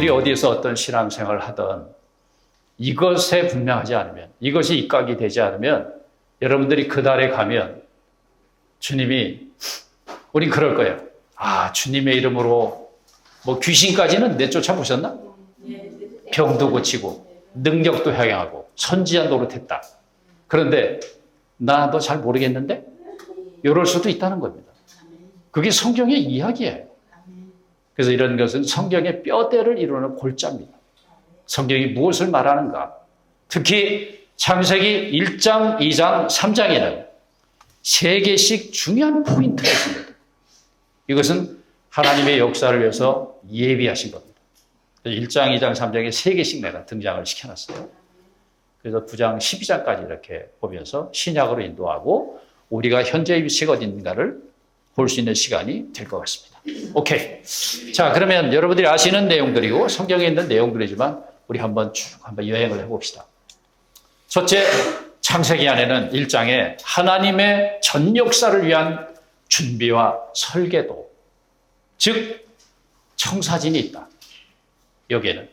여러분들이 어디에서 어떤 신앙생활을 하든 이것에 분명하지 않으면, 이것이 입각이 되지 않으면 여러분들이 그 달에 가면 주님이, 우린 그럴 거예요. 아, 주님의 이름으로 뭐 귀신까지는 내쫓아보셨나? 병도 고치고 능력도 향하고 선지자 노릇했다. 그런데 나도 잘 모르겠는데? 이럴 수도 있다는 겁니다. 그게 성경의 이야기예요. 그래서 이런 것은 성경의 뼈대를 이루는 골자입니다. 성경이 무엇을 말하는가? 특히 창세기 1장, 2장, 3장에는 3개씩 중요한 포인트가 있습니다. 이것은 하나님의 역사를 위해서 예비하신 겁니다. 1장, 2장, 3장에 3개씩 내가 등장을 시켜놨어요. 그래서 9장, 12장까지 이렇게 보면서 신약으로 인도하고 우리가 현재의 위치가 어딘가를 볼 수 있는 시간이 될 것 같습니다. 오케이. 자, 그러면 여러분들이 아시는 내용들이고 성경에 있는 내용들이지만 우리 한번 여행을 해봅시다. 첫째, 창세기 안에는 1장에 하나님의 전 역사를 위한 준비와 설계도, 즉 청사진이 있다. 여기에는.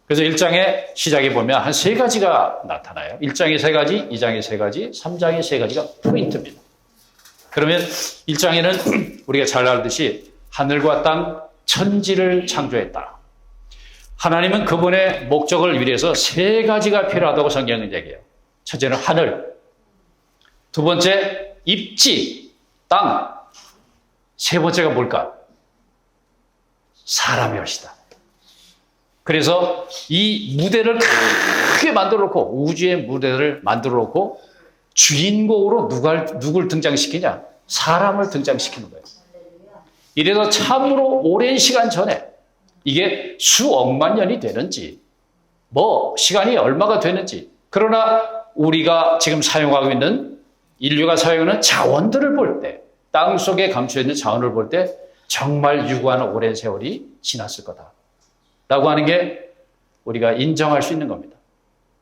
그래서 1장의 시작에 보면 한 3가지가 나타나요. 1장에 3가지, 2장에 3가지, 3장에 3가지가 포인트입니다. 그러면 1장에는 우리가 잘 알듯이 하늘과 땅, 천지를 창조했다. 하나님은 그분의 목적을 위해서 3가지가 필요하다고 성경은 얘기해요. 첫째는 하늘, 두 번째 입지, 땅, 세 번째가 뭘까? 사람이 것이다. 그래서 이 무대를 크게 만들어 놓고, 우주의 무대를 만들어 놓고 주인공으로 누굴 등장시키냐? 사람을 등장시키는 거예요. 이래서 참으로 오랜 시간 전에, 이게 수억만 년이 되는지 뭐 시간이 얼마가 되는지, 그러나 우리가 지금 사용하고 있는, 인류가 사용하는 자원들을 볼 때, 땅 속에 감춰 있는 자원을 볼 때 정말 유구한 오랜 세월이 지났을 거다라고 하는 게 우리가 인정할 수 있는 겁니다.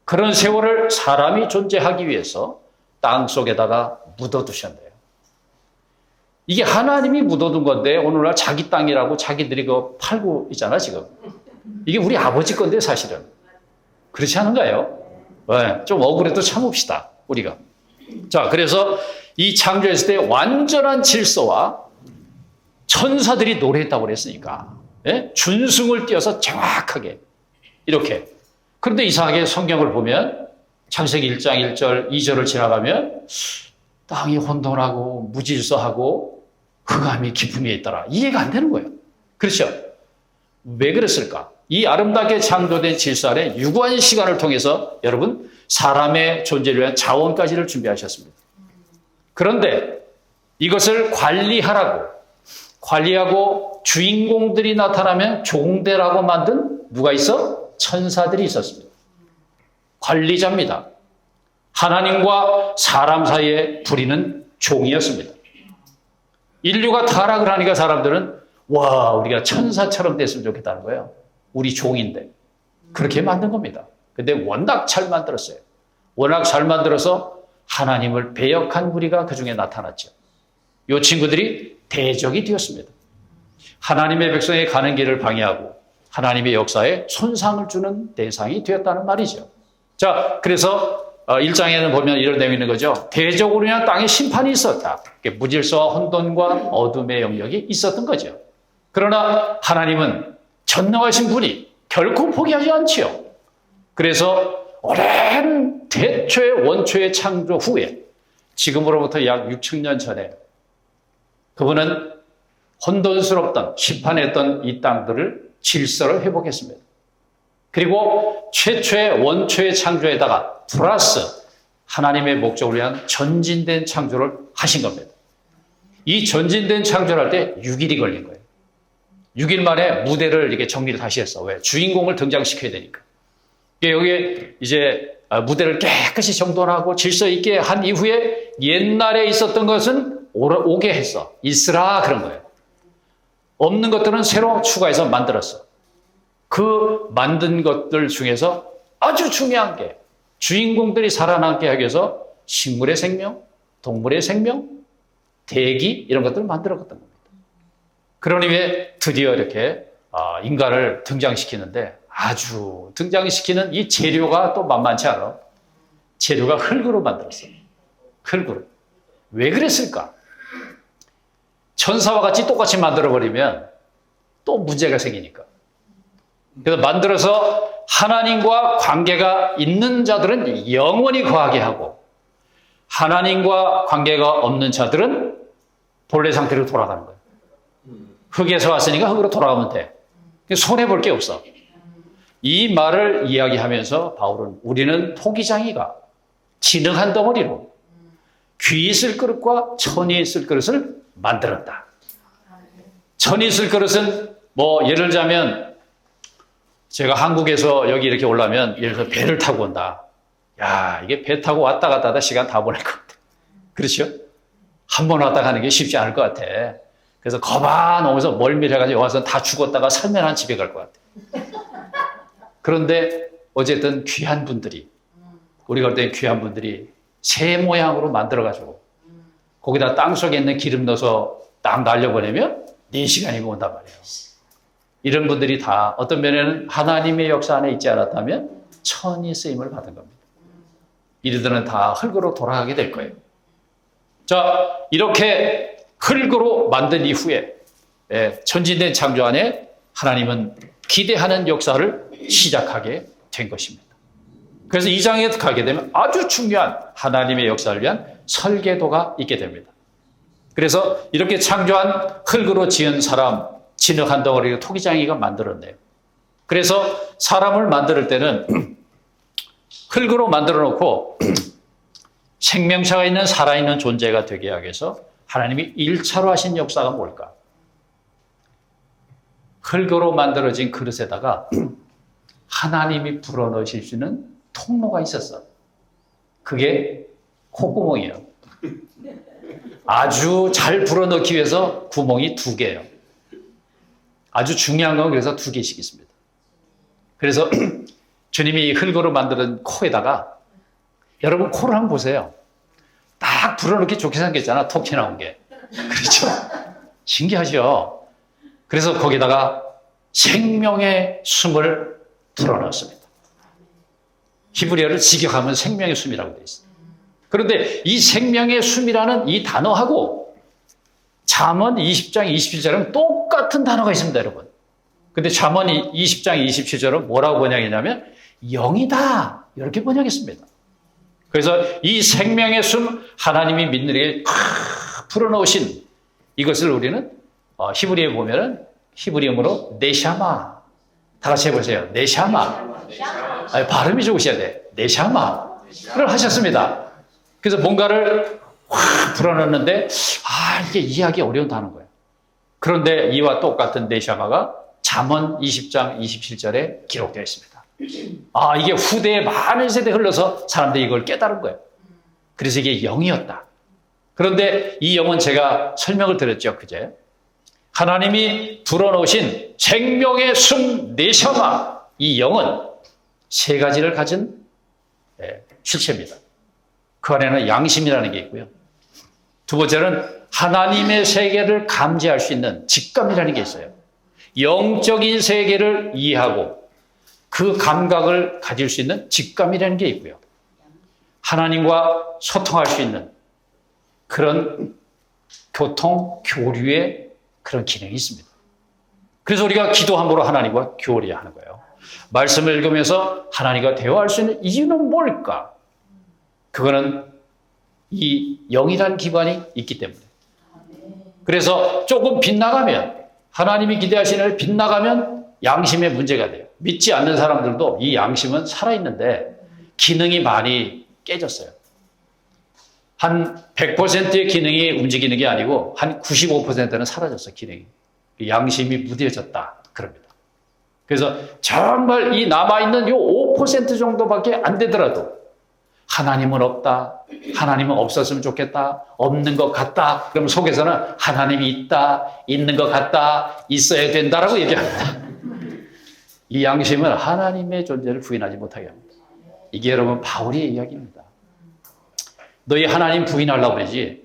그런 세월을 사람이 존재하기 위해서 땅 속에다가 묻어두셨네요. 이게 하나님이 묻어둔 건데 오늘날 자기 땅이라고 자기들이 그거 팔고 있잖아 지금. 이게 우리 아버지 건데 사실은. 그렇지 않은가요? 네, 좀 억울해도 참읍시다 우리가. 자, 그래서 이 창조했을 때 완전한 질서와 천사들이 노래했다고 그랬으니까, 예? 준승을 띄어서 정확하게 이렇게. 그런데 이상하게 성경을 보면 창세기 1장 1절 2절을 지나가면 땅이 혼돈하고 무질서하고 흑암이 깊음에 있더라. 이해가 안 되는 거예요. 그렇죠? 왜 그랬을까? 이 아름답게 창조된 질서 안에 유구한 시간을 통해서 여러분 사람의 존재를 위한 자원까지를 준비하셨습니다. 그런데 이것을 관리하고 주인공들이 나타나면 종대라고 만든 누가 있어? 천사들이 있었습니다. 관리자입니다. 하나님과 사람 사이에 부리는 종이었습니다. 인류가 타락을 하니까 사람들은 와, 우리가 천사처럼 됐으면 좋겠다는 거예요. 우리 종인데. 그렇게 만든 겁니다. 근데 워낙 잘 만들었어요. 워낙 잘 만들어서 하나님을 배역한 무리가 그 중에 나타났죠. 이 친구들이 대적이 되었습니다. 하나님의 백성이 가는 길을 방해하고 하나님의 역사에 손상을 주는 대상이 되었다는 말이죠. 자, 그래서 1장에는 보면 이런 내용이 있는 거죠. 대적으로 인한 땅에 심판이 있었다. 무질서와 혼돈과 어둠의 영역이 있었던 거죠. 그러나 하나님은 전능하신 분이 결코 포기하지 않지요. 그래서 오랜 대초의 원초의 창조 후에 지금으로부터 약 6,000년 전에 그분은 혼돈스럽던 심판했던 이 땅들을 질서를 회복했습니다. 그리고 최초의 원초의 창조에다가 플러스 하나님의 목적을 위한 전진된 창조를 하신 겁니다. 이 전진된 창조를 할 때 6일이 걸린 거예요. 6일 만에 무대를 이렇게 정리를 다시 했어. 왜? 주인공을 등장시켜야 되니까. 여기에 이제 무대를 깨끗이 정돈하고 질서 있게 한 이후에 옛날에 있었던 것은 오게 했어. 있으라 그런 거예요. 없는 것들은 새로 추가해서 만들었어. 그 만든 것들 중에서 아주 중요한 게 주인공들이 살아남게 하기 위해서 식물의 생명, 동물의 생명, 대기 이런 것들을 만들었던 겁니다. 그러니 왜 드디어 이렇게 인간을 등장시키는데 아주 등장시키는 이 재료가 또 만만치 않아. 재료가 흙으로 만들었어요. 흙으로. 왜 그랬을까? 천사와 같이 똑같이 만들어버리면 또 문제가 생기니까. 그래서 만들어서 하나님과 관계가 있는 자들은 영원히 거하게 하고 하나님과 관계가 없는 자들은 본래 상태로 돌아가는 거예요. 흙에서 왔으니까 흙으로 돌아가면 돼. 손해볼 게 없어. 이 말을 이야기하면서 바울은 우리는 토기장이가 진흙한 덩어리로 귀 있을 그릇과 천이 있을 그릇을 만들었다. 천이 있을 그릇은 예를 들자면 제가 한국에서 여기 이렇게 오려면 예를 들어서 배를 타고 온다. 야, 이게 배 타고 왔다 갔다 하다 시간 다 보낼 것 같아. 그렇죠? 한 번 왔다 가는 게 쉽지 않을 것 같아. 그래서 거봐 놓으면서 멀미해가지고 와서 다 죽었다가 살면한 집에 갈 것 같아. 그런데 어쨌든 귀한 분들이 우리가 볼 때 귀한 분들이 새 모양으로 만들어가지고 거기다 땅속에 있는 기름 넣어서 딱 날려보내면 4시간이면 온단 말이에요. 이런 분들이 다 어떤 면에는 하나님의 역사 안에 있지 않았다면 천이 쓰임을 받은 겁니다. 이들은 다 흙으로 돌아가게 될 거예요. 자, 이렇게 흙으로 만든 이후에 천지된 창조 안에 하나님은 기대하는 역사를 시작하게 된 것입니다. 그래서 이 장에 가게 되면 아주 중요한 하나님의 역사를 위한 설계도가 있게 됩니다. 그래서 이렇게 창조한 흙으로 지은 사람, 진흙한 덩어리를 토기장이가 만들었네요. 그래서 사람을 만들 때는 흙으로 만들어 놓고 생명체가 있는 살아있는 존재가 되게 하기 위해서 하나님이 1차로 하신 역사가 뭘까? 흙으로 만들어진 그릇에다가 하나님이 불어넣으실 수 있는 통로가 있었어. 그게 콧구멍이에요. 아주 잘 불어넣기 위해서 구멍이 2개예요. 아주 중요한 건 그래서 2개씩 있습니다. 그래서 주님이 흙으로 만든 코에다가 여러분 코를 한번 보세요. 딱 불어넣기 좋게 생겼잖아. 톡 튀어나온 게. 그렇죠? 신기하죠? 그래서 거기다가 생명의 숨을 불어넣었습니다. 히브리어를 직역하면 생명의 숨이라고 되어 있어요. 그런데 이 생명의 숨이라는 이 단어하고 잠언 20장 27절은 똑같은 단어가 있습니다, 여러분. 근데 잠언 20장 27절은 뭐라고 번역했냐면 영이다 이렇게 번역했습니다. 그래서 이 생명의 숨 하나님이 믿는 이에게 불어넣으신 이것을 우리는 히브리어에 보면은 히브리어로 네샤마. 다 같이 해보세요. 네샤마. 발음이 좋으셔야 돼. 네샤마를 하셨습니다. 그래서 뭔가를 확 불어넣는데 이게 이해하기 어려운 단어인 거예요. 그런데 이와 똑같은 네샤마가 잠언 20장 27절에 기록되어 있습니다. 이게 후대에 많은 세대 흘러서 사람들이 이걸 깨달은 거예요. 그래서 이게 영이었다. 그런데 이 영은 제가 설명을 드렸죠, 그제. 하나님이 불어넣으신 생명의 숨 네샤마, 이 영은 3가지를 가진 실체입니다. 그 안에는 양심이라는 게 있고요. 2번째는 하나님의 세계를 감지할 수 있는 직감이라는 게 있어요. 영적인 세계를 이해하고 그 감각을 가질 수 있는 직감이라는 게 있고요. 하나님과 소통할 수 있는 그런 교통, 교류의 그런 기능이 있습니다. 그래서 우리가 기도함으로 하나님과 교류해야 하는 거예요. 말씀을 읽으면서 하나님과 대화할 수 있는 이유는 뭘까? 그거는 이 영이라는 기반이 있기 때문에. 그래서 조금 빗나가면 하나님이 기대하시는 빗나가면 양심의 문제가 돼요. 믿지 않는 사람들도 이 양심은 살아있는데 기능이 많이 깨졌어요. 한 100%의 기능이 움직이는 게 아니고 한 95%는 사라졌어, 기능이. 양심이 무뎌졌다. 그럽니다. 그래서 정말 이 남아있는 요 5% 정도밖에 안 되더라도 하나님은 없다. 하나님은 없었으면 좋겠다. 없는 것 같다. 그럼 속에서는 하나님이 있다. 있는 것 같다. 있어야 된다라고 얘기합니다. 이 양심은 하나님의 존재를 부인하지 못하게 합니다. 이게 여러분 바울의 이야기입니다. 너희 하나님 부인하려고 그러지.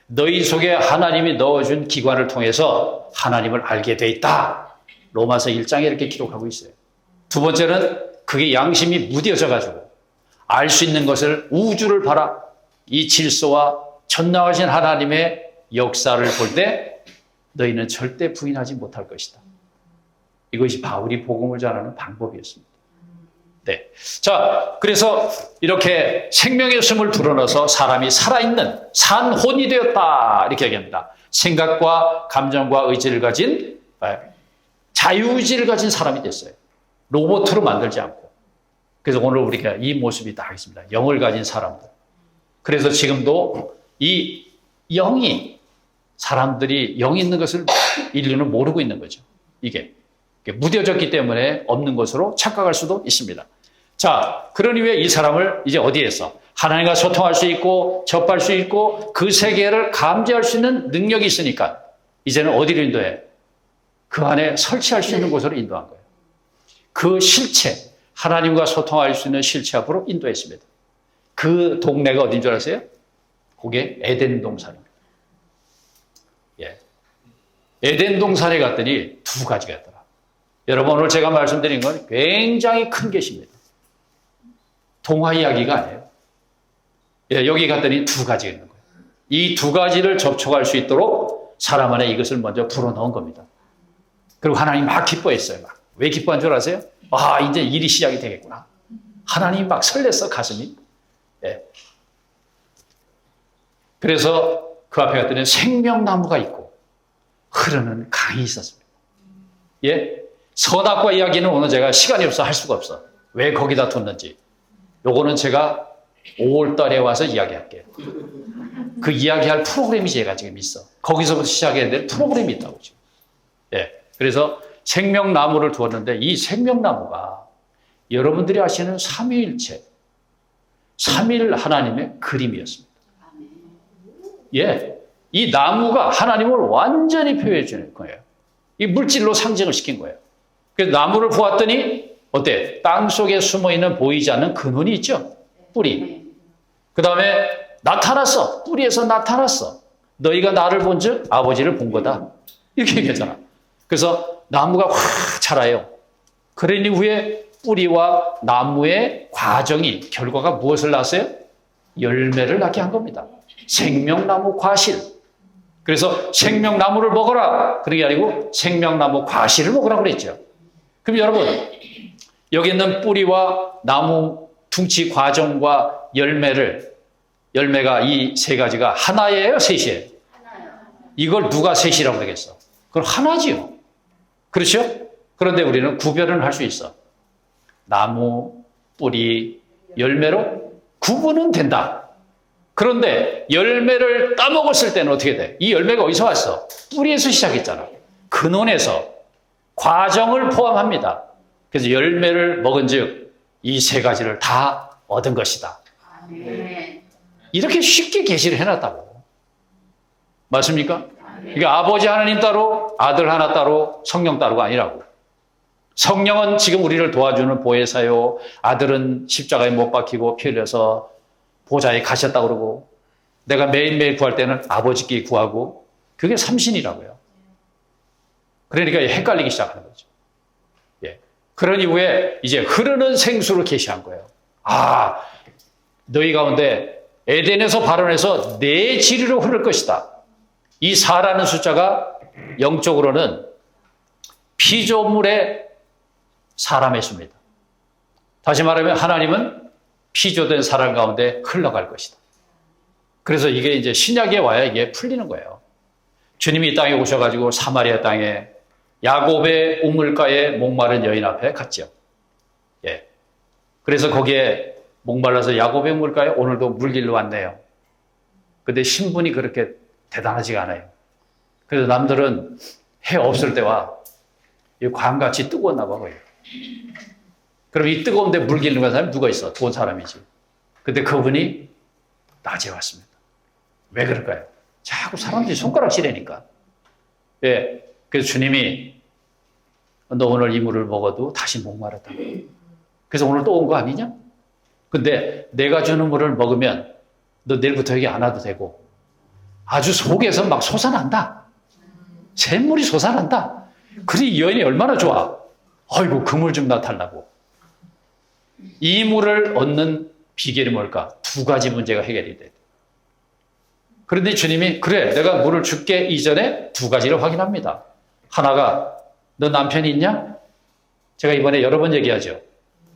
너희 속에 하나님이 넣어준 기관을 통해서 하나님을 알게 돼 있다. 로마서 1장에 이렇게 기록하고 있어요. 두 번째는 그게 양심이 무뎌져가지고 알 수 있는 것을 우주를 봐라. 이 질서와 전능하신 하나님의 역사를 볼 때 너희는 절대 부인하지 못할 것이다. 이것이 바울이 복음을 전하는 방법이었습니다. 네. 자, 그래서 이렇게 생명의 숨을 불어넣어서 사람이 살아있는 산혼이 되었다. 이렇게 얘기합니다. 생각과 감정과 의지를 가진, 자유의지를 가진 사람이 됐어요. 로봇으로 만들지 않고. 그래서 오늘 우리가 이 모습이 다 있습니다. 영을 가진 사람들. 그래서 지금도 이 영이, 사람들이 영이 있는 것을 인류는 모르고 있는 거죠. 이게 무뎌졌기 때문에 없는 것으로 착각할 수도 있습니다. 자, 그러니 왜 이 사람을 이제 어디에서 하나님과 소통할 수 있고 접할 수 있고 그 세계를 감지할 수 있는 능력이 있으니까 이제는 어디로 인도해? 그 안에 설치할 수 있는 곳으로 인도한 거예요. 그 실체, 하나님과 소통할 수 있는 실체 앞으로 인도했습니다. 그 동네가 어딘 줄 아세요? 그게 에덴 동산입니다. 예. 에덴 동산에 갔더니 두 가지가 있더라. 여러분, 오늘 제가 말씀드린 건 굉장히 큰 계시입니다. 동화 이야기가 아니에요. 예, 여기 갔더니 두 가지가 있는 거예요. 이 두 가지를 접촉할 수 있도록 사람 안에 이것을 먼저 불어넣은 겁니다. 그리고 하나님 막 기뻐했어요. 막. 왜 기뻐한 줄 아세요? 아, 이제 일이 시작이 되겠구나. 하나님 막 설렜어, 가슴이. 예. 그래서 그 앞에 갔더니 생명나무가 있고 흐르는 강이 있었습니다. 예. 선악과 이야기는 오늘 제가 시간이 없어 할 수가 없어. 왜 거기다 뒀는지. 요거는 제가 5월 달에 와서 이야기할게요. 그 이야기할 프로그램이 제가 지금 있어. 거기서부터 시작해야 될 프로그램이 있다고 지금. 예. 그래서 생명나무를 두었는데 이 생명나무가 여러분들이 아시는 삼위일체, 삼일 하나님의 그림이었습니다. 예. 이 나무가 하나님을 완전히 표현해 주는 거예요. 이 물질로 상징을 시킨 거예요. 그래서 나무를 보았더니 어때? 땅 속에 숨어있는 보이지 않는 근원이 있죠? 뿌리. 그 다음에 나타났어. 뿌리에서 나타났어. 너희가 나를 본즉 아버지를 본 거다. 이렇게 얘기하잖아. 그래서 나무가 확 자라요. 그러니 후에 뿌리와 나무의 과정이, 결과가 무엇을 낳았어요? 열매를 낳게 한 겁니다. 생명나무 과실. 그래서 생명나무를 먹어라. 그런 게 아니고 생명나무 과실을 먹으라고 그랬죠. 그럼 여러분, 여기 있는 뿌리와 나무 둥치 과정과 열매가 이 세 가지가 하나예요, 셋이에요? 이걸 누가 셋이라고 그러겠어? 그건 하나지요. 그렇죠? 그런데 우리는 구별은 할 수 있어. 나무, 뿌리, 열매로 구분은 된다. 그런데 열매를 따먹었을 때는 어떻게 돼? 이 열매가 어디서 왔어? 뿌리에서 시작했잖아. 근원에서. 과정을 포함합니다. 그래서 열매를 먹은 즉 이 세 가지를 다 얻은 것이다. 이렇게 쉽게 계시를 해놨다고. 맞습니까? 이게 아버지 하나님 따로, 아들 하나 따로, 성령 따로가 아니라고. 성령은 지금 우리를 도와주는 보혜사요. 아들은 십자가에 못 박히고 피 흘려서 보좌에 가셨다고 그러고, 내가 매일매일 구할 때는 아버지께 구하고, 그게 삼신이라고요. 그러니까 헷갈리기 시작하는 거죠. 예. 그런 이후에 이제 흐르는 생수를 계시한 거예요. 아, 너희 가운데 에덴에서 발원해서 내 지리로 흐를 것이다. 이 4라는 숫자가 영적으로는 피조물의 사람의 수입니다. 다시 말하면 하나님은 피조된 사람 가운데 흘러갈 것이다. 그래서 이게 이제 신약에 와야 이게 풀리는 거예요. 주님이 이 땅에 오셔가지고 사마리아 땅에 야곱의 우물가에 목마른 여인 앞에 갔죠. 예. 그래서 거기에 목말라서 야곱의 우물가에 오늘도 물길로 왔네요. 근데 신분이 그렇게 대단하지가 않아요. 그래서 남들은 해 없을 때와 광같이 뜨거웠나 봐요. 그럼 이 뜨거운데 물 기르는 사람이 누가 있어? 좋은 사람이지. 근데 그분이 낮에 왔습니다. 왜 그럴까요? 자꾸 사람들이 손가락질하니까. 예. 그래서 주님이 너 오늘 이 물을 먹어도 다시 목마르다. 그래서 오늘 또 온 거 아니냐? 근데 내가 주는 물을 먹으면 너 내일부터 여기 안 와도 되고 아주 속에서 막 솟아난다. 샘물이 솟아난다. 그래, 이 여인이 얼마나 좋아. 아이고, 그물 좀 나타나고. 이 물을 얻는 비결이 뭘까? 두 가지 문제가 해결이 돼. 그런데 주님이 그래, 내가 물을 줄게 이전에 두 가지를 확인합니다. 하나가 너 남편이 있냐? 제가 이번에 여러 번 얘기하죠.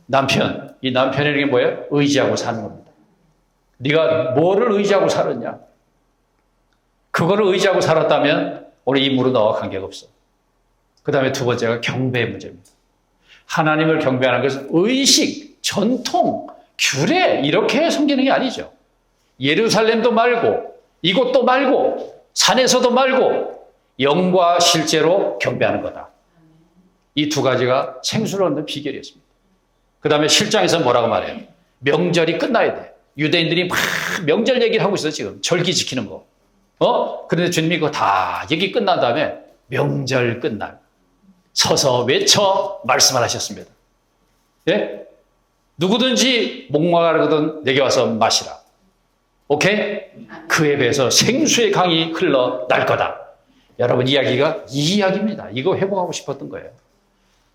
남편, 이 남편이라는 게 뭐예요? 의지하고 사는 겁니다. 네가 뭐를 의지하고 살았냐? 그거를 의지하고 살았다면 오늘 이 물은 너와 관계가 없어. 그 다음에 두 번째가 경배의 문제입니다. 하나님을 경배하는 것은 의식, 전통, 규례 이렇게 섬기는 게 아니죠. 예루살렘도 말고 이곳도 말고 산에서도 말고 영과 실제로 경배하는 거다. 이 두 가지가 생수를 얻는 비결이었습니다. 그 다음에 7장에서 뭐라고 말해요? 명절이 끝나야 돼. 유대인들이 막 명절 얘기를 하고 있어요, 지금. 절기 지키는 거. 그런데 주님이 그거 다 얘기 끝난 다음에 명절 끝날. 서서 외쳐 말씀을 하셨습니다. 예? 누구든지 목마르거든 내게 와서 마시라. 오케이? 그에 비해서 생수의 강이 흘러날 거다. 여러분, 이야기가 이 이야기입니다. 이거 회복하고 싶었던 거예요.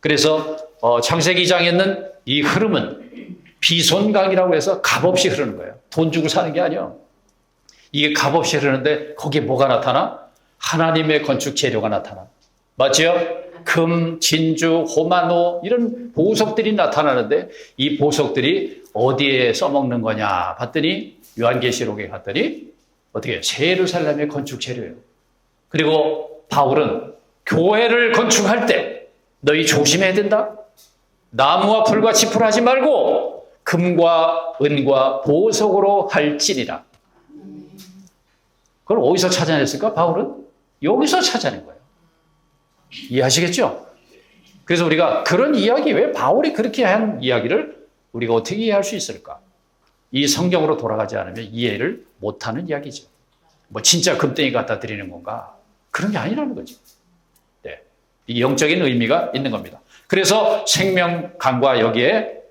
그래서 창세기 2장에 있는 이 흐름은 비손강이라고 해서 값없이 흐르는 거예요. 돈 주고 사는 게 아니에요. 이게 값없이 흐르는데 거기에 뭐가 나타나? 하나님의 건축 재료가 나타나. 맞죠? 금, 진주, 호마노 이런 보석들이 나타나는데 이 보석들이 어디에 써먹는 거냐 봤더니 요한계시록에 갔더니 어떻게 새 예루살렘의 건축 재료예요. 그리고 바울은 교회를 건축할 때 너희 조심해야 된다. 나무와 풀과 지푸를 하지 말고 금과 은과 보석으로 할지니라. 그걸 어디서 찾아냈을까? 바울은 여기서 찾아낸 거예요. 이해하시겠죠? 그래서 우리가 그런 이야기, 왜 바울이 그렇게 한 이야기를 우리가 어떻게 이해할 수 있을까? 이 성경으로 돌아가지 않으면 이해를 못하는 이야기죠. 뭐 진짜 금덩이 갖다 드리는 건가? 그런 게 아니라는 거죠. 네. 이 영적인 의미가 있는 겁니다. 그래서 생명강과 여기에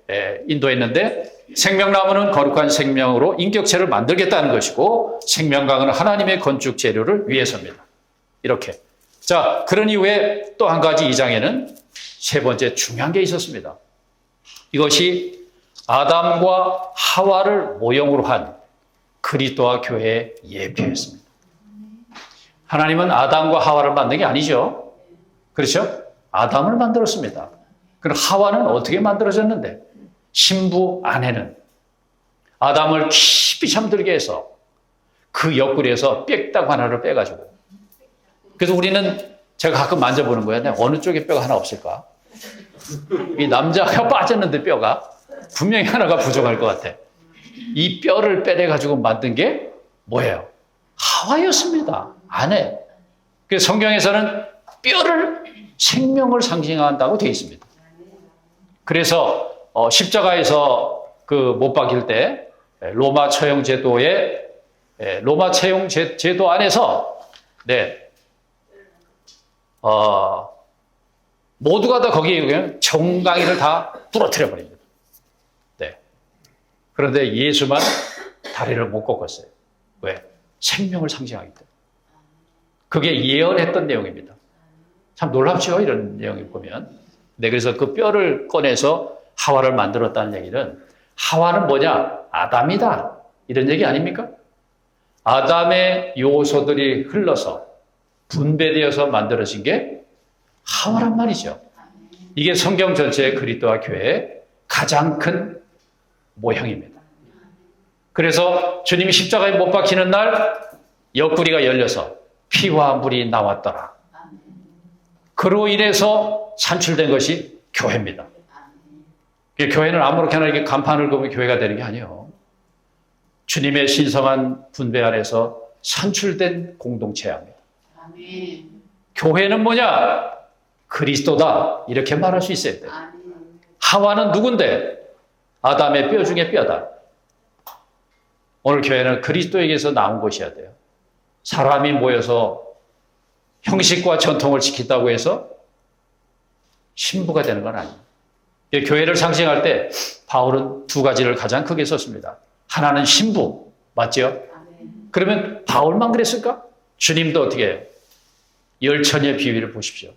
인도했는데 생명나무는 거룩한 생명으로 인격체를 만들겠다는 것이고 생명강은 하나님의 건축 재료를 위해서입니다. 이렇게. 자, 그런 이후에 또 한 가지 2장에는 세 번째 중요한 게 있었습니다. 이것이 아담과 하와를 모형으로 한 그리스도와 교회의 예표였습니다. 하나님은 아담과 하와를 만든 게 아니죠. 그렇죠? 아담을 만들었습니다. 그럼 하와는 어떻게 만들어졌는데? 신부 아내는 아담을 깊이 잠들게 해서 그 옆구리에서 뼈다구 하나를 빼가지고, 그래서 우리는 제가 가끔 만져보는 거예요. 어느 쪽에 뼈가 하나 없을까? 이 남자가 빠졌는데 뼈가 분명히 하나가 부족할 것 같아. 이 뼈를 빼내가지고 만든 게 뭐예요? 하와였습니다. 아내. 그래서 성경에서는 뼈를 생명을 상징한다고 되어 있습니다. 그래서 십자가에서 그 못 박힐 때 로마 처형 제도의 로마 처형 제도 안에서 모두가 다 거기에 정강이를 다 부러뜨려 버립니다. 네. 그런데 예수만 다리를 못 꺾었어요. 왜? 생명을 상징하기 때문에. 그게 예언했던 내용입니다. 참 놀랍죠? 이런 내용을 보면. 네, 그래서 그 뼈를 꺼내서 하와를 만들었다는 얘기는, 하와는 뭐냐? 아담이다. 이런 얘기 아닙니까? 아담의 요소들이 흘러서 분배되어서 만들어진 게 하와란 말이죠. 이게 성경 전체의 그리스도와 교회의 가장 큰 모형입니다. 그래서 주님이 십자가에 못 박히는 날 옆구리가 열려서 피와 물이 나왔더라. 그로 인해서 산출된 것이 교회입니다. 교회는 아무렇게나 이렇게 간판을 그으면 교회가 되는 게 아니에요. 주님의 신성한 분배 안에서 산출된 공동체야 합니다. 교회는 뭐냐? 그리스도다. 이렇게 말할 수 있어야 돼요. 하와는 누군데? 아담의 뼈 중에 뼈다. 오늘 교회는 그리스도에게서 나온 것이어야 돼요. 사람이 모여서 형식과 전통을 지킨다고 해서 신부가 되는 건 아니에요. 교회를 상징할 때 바울은 두 가지를 가장 크게 썼습니다. 하나는 신부, 맞죠? 그러면 바울만 그랬을까? 주님도 어떻게 해요? 열처녀의 비유를 보십시오.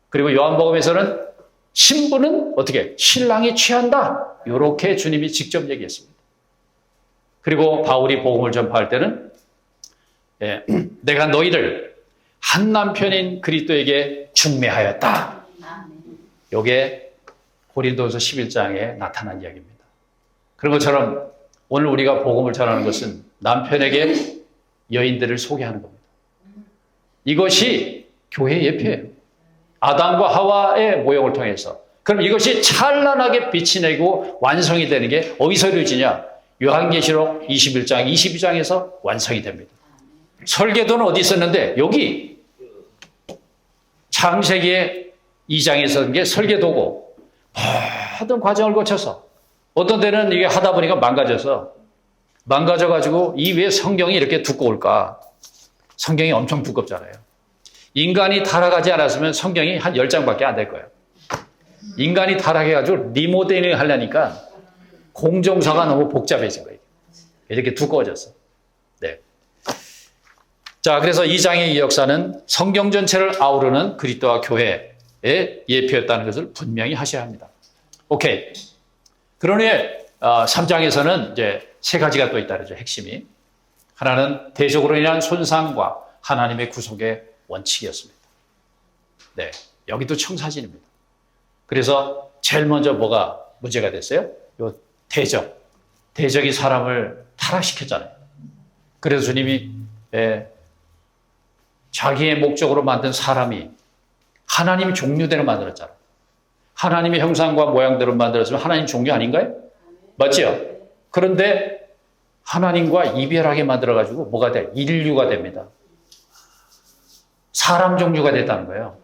그리고 요한복음에서는 신부는 어떻게? 신랑이 취한다. 이렇게 주님이 직접 얘기했습니다. 그리고 바울이 복음을 전파할 때는 내가 너희를 한 남편인 그리스도에게 중매하였다. 이게 고린도서 11장에 나타난 이야기입니다. 그런 것처럼 오늘 우리가 복음을 전하는 것은 남편에게 여인들을 소개하는 겁니다. 이것이 교회의 예표예요. 아담과 하와의 모형을 통해서. 그럼 이것이 찬란하게 빛이 내고 완성이 되는 게 어디서 이루어지냐? 요한계시록 21장, 22장에서 완성이 됩니다. 설계도는 어디 있었는데 여기 창세기의 2장에 있었던 게 설계도고 모든 과정을 거쳐서 어떤 때는 이게 하다 보니까 망가져가지고 이 왜 성경이 이렇게 두꺼울까? 성경이 엄청 두껍잖아요. 인간이 타락하지 않았으면 성경이 한 10장밖에 안 될 거예요. 인간이 타락해가지고 리모델링 하려니까 공정사가 너무 복잡해진 거예요. 이렇게 두꺼워졌어. 네. 자, 그래서 이 장의 이 역사는 성경 전체를 아우르는 그리스도와 교회의 예표였다는 것을 분명히 하셔야 합니다. 오케이. 그러니 3장에서는 이제 세 가지가 또 있다 그러죠. 핵심이. 하나는 대적으로 인한 손상과 하나님의 구속의 원칙이었습니다. 네. 여기도 청사진입니다. 그래서 제일 먼저 뭐가 문제가 됐어요? 요 대적. 대적이 사람을 타락시켰잖아요. 그래서 주님이 자기의 목적으로 만든 사람이 하나님 종류대로 만들었잖아요. 하나님의 형상과 모양대로 만들었으면 하나님 종류 아닌가요? 맞죠? 그런데 하나님과 이별하게 만들어가지고 뭐가 돼? 인류가 됩니다. 사람 종류가 됐다는 거예요.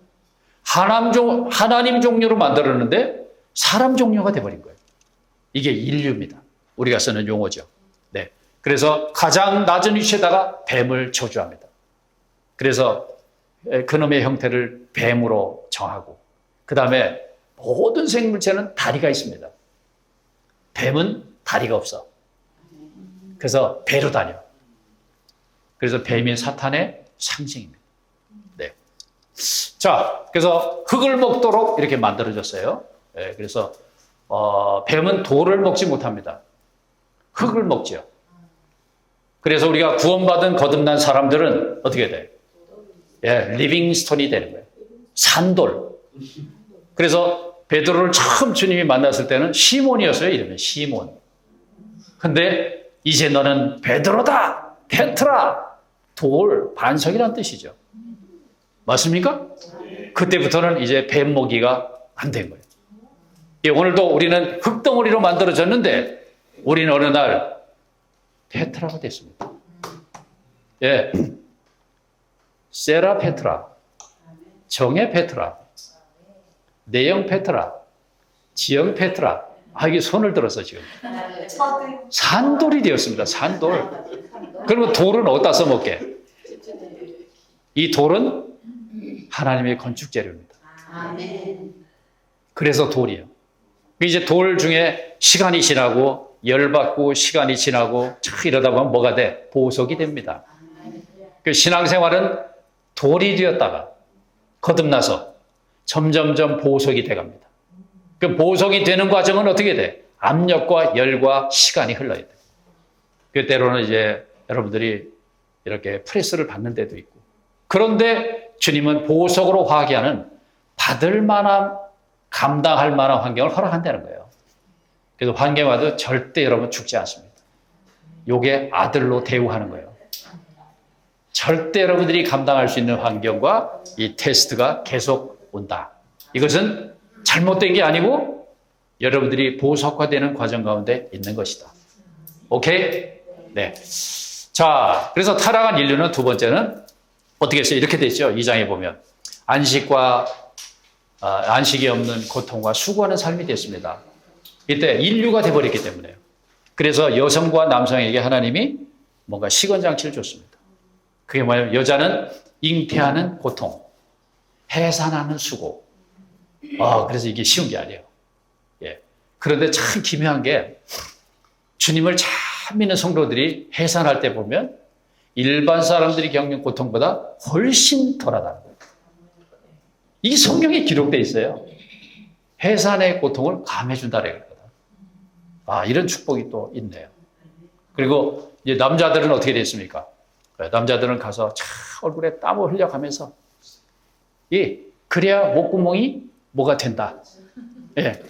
하나님 종류로 만들었는데 사람 종류가 돼버린 거예요. 이게 인류입니다. 우리가 쓰는 용어죠. 네. 그래서 가장 낮은 위치에다가 뱀을 저주합니다. 그래서 그놈의 형태를 뱀으로 정하고 그 다음에 모든 생물체는 다리가 있습니다. 뱀은 다리가 없어. 그래서 배로 다녀. 그래서 뱀이 사탄의 상징입니다. 네. 자, 그래서 흙을 먹도록 이렇게 만들어졌어요. 네, 그래서 뱀은 돌을 먹지 못합니다. 흙을 먹죠. 그래서 우리가 구원받은 거듭난 사람들은 어떻게 돼요? 리빙스톤이 되는 거예요. 산돌. 그래서 베드로를 처음 주님이 만났을 때는 시몬이었어요. 이름이 시몬. 근데 이제 너는 베드로다. 페트라. 돌, 반석이란 뜻이죠. 맞습니까? 그때부터는 이제 뱀 먹이가 안 된 거예요. 오늘도 우리는 흙덩어리로 만들어졌는데 우리는 어느 날 페트라가 됐습니다. 세라 페트라, 정의 페트라, 내영 페트라, 지영 페트라. 이게 손을 들었어 지금. 산돌이 되었습니다. 산돌. 그러면 돌은 어디다 써먹게? 이 돌은 하나님의 건축 재료입니다. 그래서 돌이에요. 이제 돌 중에 시간이 지나고 열받고 시간이 지나고 이러다 보면 뭐가 돼? 보석이 됩니다. 그 신앙생활은 돌이 되었다가 거듭나서 점점점 보석이 돼갑니다. 그 보석이 되는 과정은 어떻게 돼? 압력과 열과 시간이 흘러야 돼. 그 때로는 이제 여러분들이 이렇게 프레스를 받는 데도 있고. 그런데 주님은 보석으로 화하게 하는 받을 만한 감당할 만한 환경을 허락한다는 거예요. 그래서 환경와도 절대 여러분 죽지 않습니다. 요게 아들로 대우하는 거예요. 절대 여러분들이 감당할 수 있는 환경과 이 테스트가 계속 온다. 이것은 잘못된 게 아니고 여러분들이 보석화되는 과정 가운데 있는 것이다. 오케이? 네. 자, 그래서 타락한 인류는 두 번째는 어떻게 했어요? 이렇게 돼 있죠. 2장에 보면. 안식이 없는 고통과 수고하는 삶이 됐습니다. 이때 인류가 돼버렸기 때문에요. 그래서 여성과 남성에게 하나님이 뭔가 시건장치를 줬습니다. 그게 뭐냐면 여자는 잉태하는 고통, 해산하는 수고. 그래서 이게 쉬운 게 아니에요. 그런데 참 기묘한 게 주님을 참 믿는 성도들이 해산할 때 보면 일반 사람들이 겪는 고통보다 훨씬 덜하다는 거예요. 이 성경에 기록되어 있어요. 해산의 고통을 감해준다 그랬거든. 아, 이런 축복이 또 있네요. 그리고 이제 남자들은 어떻게 됐습니까? 남자들은 가서 차 얼굴에 땀을 흘려가면서 그래야 목구멍이 뭐가 된다. 예,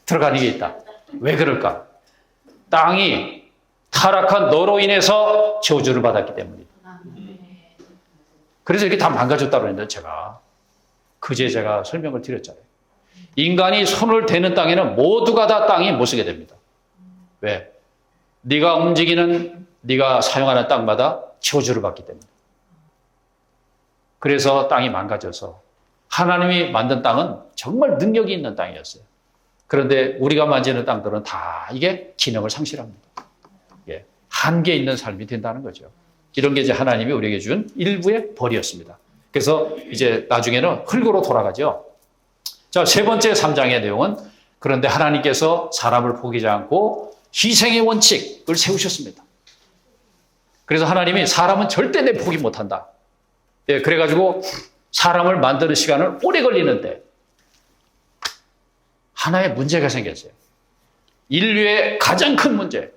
들어가는 게 있다. 왜 그럴까? 땅이 타락한 너로 인해서 저주를 받았기 때문이다. 그래서 이렇게 다 망가졌다고 했는데 그제 제가 설명을 드렸잖아요. 인간이 손을 대는 땅에는 모두가 다 땅이 못 쓰게 됩니다. 왜? 네가 움직이는, 네가 사용하는 땅마다 저주를 받기 때문에. 그래서 땅이 망가져서 하나님이 만든 땅은 정말 능력이 있는 땅이었어요. 그런데 우리가 만지는 땅들은 다 이게 기능을 상실합니다. 예, 한계 있는 삶이 된다는 거죠. 이런 게 이제 하나님이 우리에게 준 일부의 벌이었습니다. 그래서 이제 나중에는 흙으로 돌아가죠. 자, 세 번째 3장의 내용은 그런데 하나님께서 사람을 포기하지 않고 희생의 원칙을 세우셨습니다. 그래서 하나님이 사람은 절대 내 포기 못한다. 예, 그래가지고 사람을 만드는 시간은 오래 걸리는데 하나의 문제가 생겼어요. 인류의 가장 큰 문제.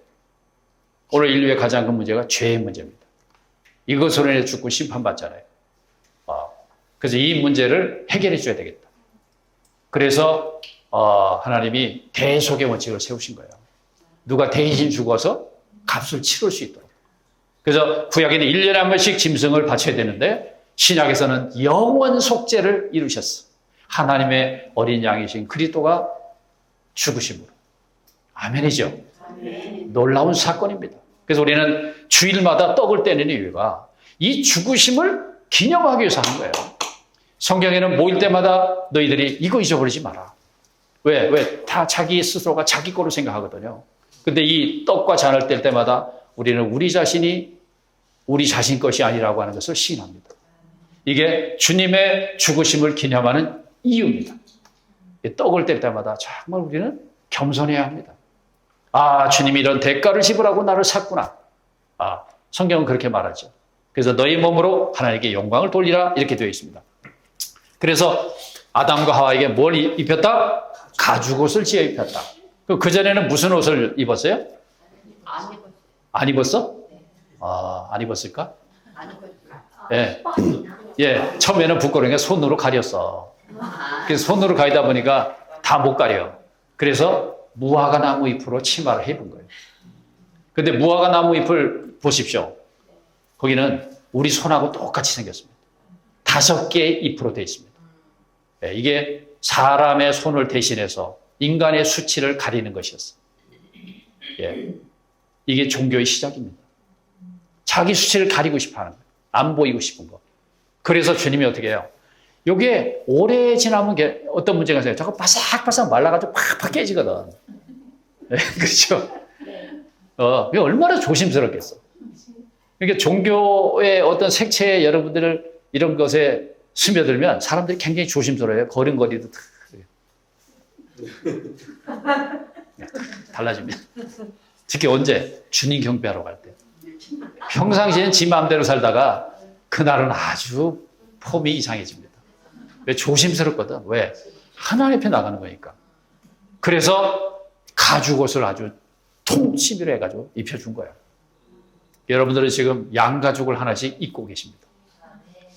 오늘 인류의 가장 큰 문제가 죄의 문제입니다. 이것으로 인해 죽고 심판받잖아요. 그래서 이 문제를 해결해 줘야 되겠다. 그래서 하나님이 대속의 원칙을 세우신 거예요. 누가 대신 죽어서 값을 치를 수 있도록. 그래서 구약에는 1년에 한 번씩 짐승을 바쳐야 되는데 신약에서는 영원 속죄를 이루셨어. 하나님의 어린 양이신 그리스도가 죽으심으로. 아멘이죠. 아멘. 놀라운 사건입니다. 그래서 우리는 주일마다 떡을 떼는 이유가 이 죽으심을 기념하기 위해서 하는 거예요. 성경에는 모일 때마다 너희들이 이거 잊어버리지 마라. 왜? 다 자기 스스로가 자기 거로 생각하거든요. 근데 이 떡과 잔을 뗄 때마다 우리는 우리 자신이 우리 자신 것이 아니라고 하는 것을 시인합니다. 이게 주님의 죽으심을 기념하는 이유입니다. 떡을 뗄 때마다 정말 우리는 겸손해야 합니다. 아, 주님이 이런 대가를 지불하고 나를 샀구나. 아, 성경은 그렇게 말하죠. 그래서 너희 몸으로 하나님께 영광을 돌리라 이렇게 되어 있습니다. 그래서 아담과 하와에게 뭘 입혔다? 가죽옷을 지어 입혔다. 그전에는 무슨 옷을 입었어요? 안 입었어? 안 입었을까? 예. 예, 처음에는 부끄러우니까 손으로 가렸어. 그래서 손으로 가리다 보니까 다 못 가려. 그래서 무화과 나무 잎으로 치마를 해본 거예요. 근데 무화과 나무 잎을 보십시오. 거기는 우리 손하고 똑같이 생겼습니다. 5개의 잎으로 되어 있습니다. 예, 이게 사람의 손을 대신해서 인간의 수치를 가리는 것이었어요. 예, 이게 종교의 시작입니다. 자기 수치를 가리고 싶어 하는 거예요. 안 보이고 싶은 거. 그래서 주님이 어떻게 해요? 이게 오래 지나면 어떤 문제가 있어요? 저거 바삭바삭 말라가지고 팍팍 깨지거든. 네, 그렇죠? 이게 얼마나 조심스럽겠어. 그러니까 종교의 어떤 색채에 여러분들 이런 것에 스며들면 사람들이 굉장히 조심스러워요. 걸음걸이도 달라집니다. 특히 언제? 주님 경배하러 갈 때. 평상시엔 지 마음대로 살다가 그날은 아주 폼이 이상해집니다. 왜? 조심스럽거든. 왜? 하나님 앞에 나가는 거니까. 그래서 가죽옷을 아주 통치미로 해가지고 입혀준 거예요. 여러분들은 지금 양가죽을 하나씩 입고 계십니다.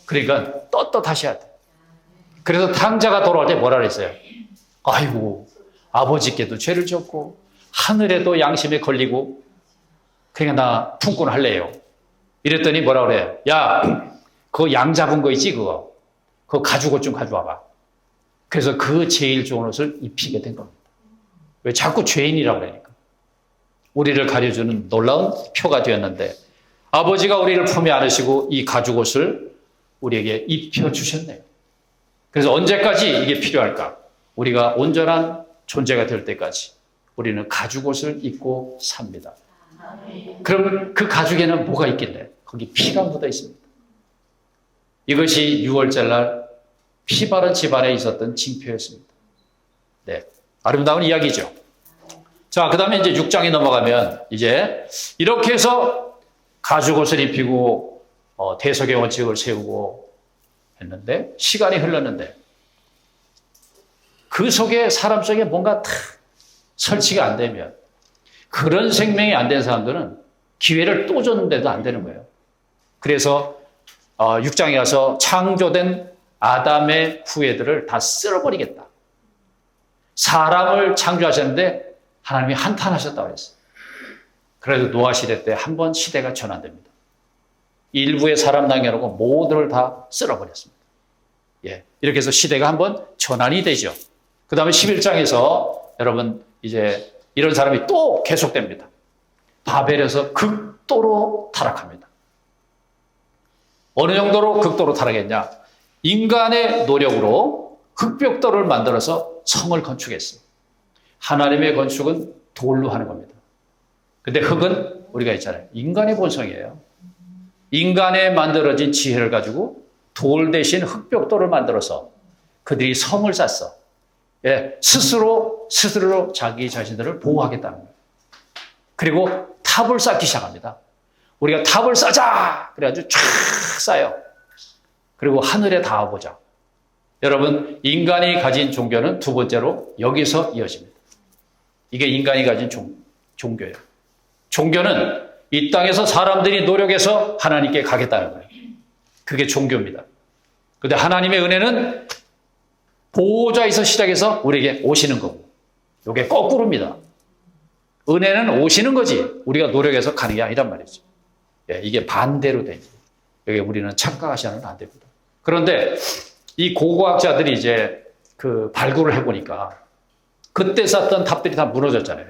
그러니까 떳떳하셔야 돼. 그래서 탕자가 돌아올 때 뭐라 그랬어요? 아이고, 아버지께도 죄를 졌고 하늘에도 양심에 걸리고 그러니까 나 품꾼 할래요. 이랬더니 뭐라 그래요? 야, 그거 양 잡은 거 있지 그거 가죽옷 좀 가져와봐. 그래서 그 제일 좋은 옷을 입히게 된 겁니다. 왜? 자꾸 죄인이라고 그러니까. 우리를 가려주는 놀라운 표가 되었는데 아버지가 우리를 품에 안으시고 이 가죽옷을 우리에게 입혀주셨네요. 그래서 언제까지 이게 필요할까? 우리가 온전한 존재가 될 때까지 우리는 가죽옷을 입고 삽니다. 그럼 그 가죽에는 뭐가 있길래? 거기 피가 묻어 있습니다. 이것이 6월절 날 피 바른 집안에 있었던 징표였습니다. 네, 아름다운 이야기죠. 자, 그 다음에 이제 6장에 넘어가면 이제 이렇게 해서 가죽옷을 입히고 대속의 원칙을 세우고 했는데 시간이 흘렀는데 그 속에 사람 속에 뭔가 탁 설치가 안 되면 그런 생명이 안 된 사람들은 기회를 또 줬는데도 안 되는 거예요. 그래서 6장에 가서 창조된 아담의 후예들을 다 쓸어버리겠다. 사람을 창조하셨는데 하나님이 한탄하셨다고 했어요. 그래도 노아 시대 때 한 번 시대가 전환됩니다. 일부의 사람 남겨놓고 모두를 다 쓸어버렸습니다. 예, 이렇게 해서 시대가 한번 전환이 되죠. 그 다음에 11장에서 여러분 이제 이런 사람이 또 계속됩니다. 바벨에서 극도로 타락합니다. 어느 정도로 극도로 타락했냐? 인간의 노력으로 흙벽돌을 만들어서 성을 건축했어요. 하나님의 건축은 돌로 하는 겁니다. 근데 흙은 우리가 있잖아요. 인간의 본성이에요. 인간의 만들어진 지혜를 가지고 돌 대신 흙벽돌을 만들어서 그들이 성을 쌓았어. 예, 스스로 자기 자신들을 보호하겠다는 거예요. 그리고 탑을 쌓기 시작합니다. 우리가 탑을 쌓자! 그래가지고 쫙 쌓아요. 그리고 하늘에 닿아보자. 여러분, 인간이 가진 종교는 두 번째로 여기서 이어집니다. 이게 인간이 가진 종교예요. 종교는 이 땅에서 사람들이 노력해서 하나님께 가겠다는 거예요. 그게 종교입니다. 그런데 하나님의 은혜는 보호자에서 시작해서 우리에게 오시는 거고, 이게 거꾸로입니다. 은혜는 오시는 거지 우리가 노력해서 가는 게 아니란 말이죠. 예, 이게 반대로 되죠. 여기 우리는 착각하시면 안 됩니다. 그런데 이 고고학자들이 이제 그 발굴을 해보니까 그때 쌓던 탑들이 다 무너졌잖아요.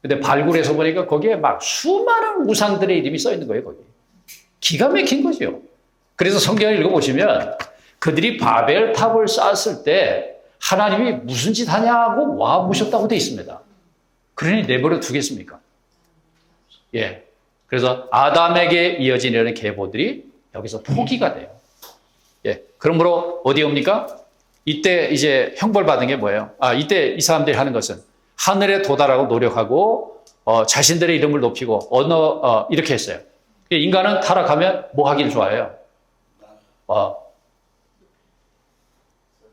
근데 발굴해서 보니까 거기에 막 수많은 우상들의 이름이 써 있는 거예요, 거기. 기가 막힌 거죠. 그래서 성경을 읽어보시면 그들이 바벨 탑을 쌓았을 때 하나님이 무슨 짓 하냐고 와 보셨다고 되어 있습니다. 그러니 내버려 두겠습니까? 예. 그래서 아담에게 이어진 이런 계보들이 여기서 포기가 돼요. 예. 그러므로 어디 옵니까? 이때 이제 형벌 받은 게 뭐예요? 이때 이 사람들이 하는 것은 하늘에 도달하고 노력하고 자신들의 이름을 높이고 이렇게 했어요. 인간은 타락하면 뭐 하길 좋아해요?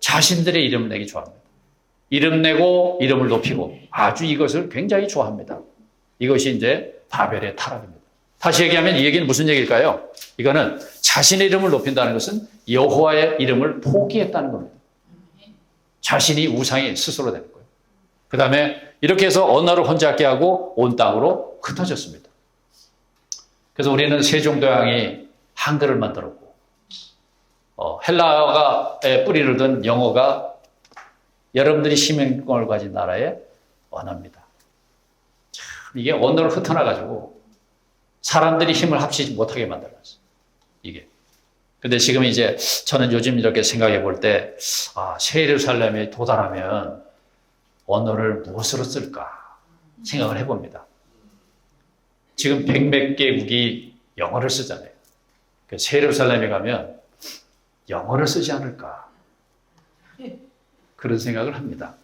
자신들의 이름을 내기 좋아합니다. 이름 내고 이름을 높이고 아주 이것을 굉장히 좋아합니다. 이것이 이제 바벨의 타락입니다. 다시 얘기하면 이 얘기는 무슨 얘기일까요? 이거는 자신의 이름을 높인다는 것은 여호와의 이름을 포기했다는 겁니다. 자신이 우상이 스스로 되는 거예요. 그 다음에 이렇게 해서 언어를 혼잡게 하고 온 땅으로 흩어졌습니다. 그래서 우리는 세종도양이 한글을 만들었고 헬라어가 뿌리를 둔 영어가 여러분들이 시민권을 가진 나라의 언어입니다. 참 이게 언어를 흩어놔가지고 사람들이 힘을 합치지 못하게 만들었어요. 이게. 근데 지금 이제 저는 요즘 이렇게 생각해 볼 때 새 예루살렘에 도달하면 언어를 무엇으로 쓸까 생각을 해봅니다. 지금 100몇 개국이 영어를 쓰잖아요. 새 예루살렘에 가면 영어를 쓰지 않을까 그런 생각을 합니다.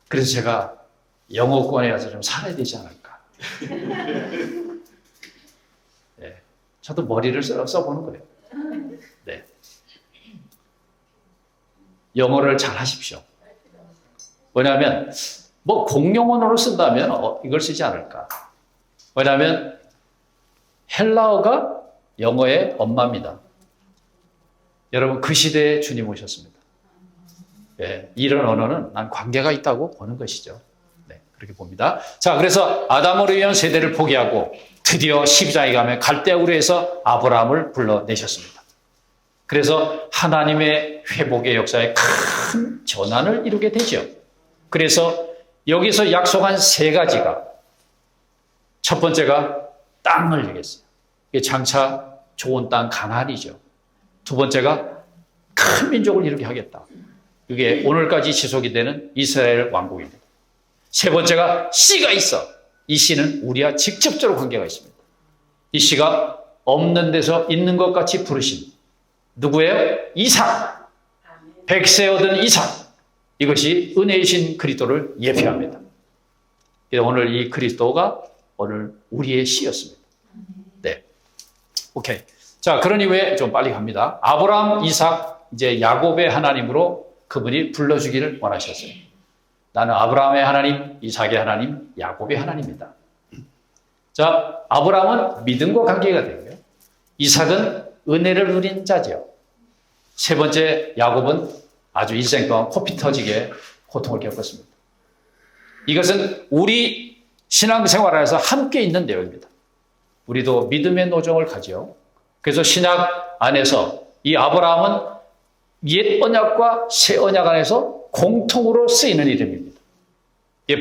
그래서 제가 영어권에 가서 좀 살아야 되지 않을까. 네, 저도 머리를 써보는 거예요. 네. 영어를 잘 하십시오. 왜냐하면 뭐 공용 언어로 쓴다면 이걸 쓰지 않을까. 왜냐하면 헬라어가 영어의 엄마입니다. 여러분 그 시대에 주님 오셨습니다. 네, 이런 언어는 난 관계가 있다고 보는 것이죠. 네, 그렇게 봅니다. 자, 그래서 아담으로 인한 세대를 포기하고 드디어 12장에 가면 갈대아우르 해서 아브라함을 불러내셨습니다. 그래서 하나님의 회복의 역사에 큰 전환을 이루게 되죠. 그래서 여기서 약속한 세 가지가 첫 번째가 땅을 얘기했어요. 이게 장차 좋은 땅 가나안이죠. 두 번째가 큰 민족을 이루게 하겠다. 이게 오늘까지 지속이 되는 이스라엘 왕국입니다. 세 번째가 씨가 있어. 이 씨는 우리와 직접적으로 관계가 있습니다. 이 씨가 없는 데서 있는 것 같이 부르신 누구예요? 이삭. 백세 얻은 이삭. 이것이 은혜이신 그리스도를 예표합니다. 오늘 이 그리스도가 오늘 우리의 씨였습니다. 네. 오케이. 자, 그러니 왜 좀 빨리 갑니다. 아브라함, 이삭, 이제 야곱의 하나님으로 그분이 불러주기를 원하셨어요. 나는 아브라함의 하나님, 이삭의 하나님, 야곱의 하나님이다. 자, 아브라함은 믿음과 관계가 되고요. 이삭은 은혜를 누린 자죠. 세 번째, 야곱은 아주 일생 동안 코피 터지게 고통을 겪었습니다. 이것은 우리 신앙생활 안에서 함께 있는 내용입니다. 우리도 믿음의 노정을 가지요. 그래서 신약 안에서 이 아브라함은 옛 언약과 새 언약 안에서 공통으로 쓰이는 이름입니다.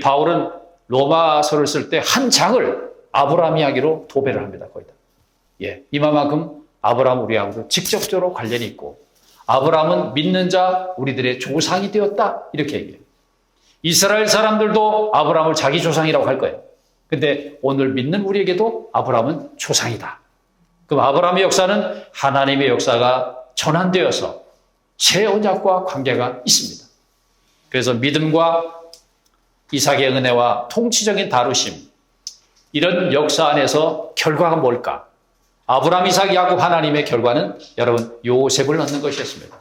바울은 로마서를 쓸 때 한 장을 아브라함 이야기로 도배를 합니다. 거의 다. 이만큼 아브라함 우리하고도 직접적으로 관련이 있고 아브라함은 믿는 자 우리들의 조상이 되었다 이렇게 얘기해요. 이스라엘 사람들도 아브라함을 자기 조상이라고 할 거예요. 근데 오늘 믿는 우리에게도 아브라함은 조상이다. 그럼 아브라함의 역사는 하나님의 역사가 전환되어서 새 언약과 관계가 있습니다. 그래서 믿음과 이삭의 은혜와 통치적인 다루심, 이런 역사 안에서 결과가 뭘까? 아브라함, 이삭, 야곱 하나님의 결과는 여러분 요셉을 낳는 것이었습니다.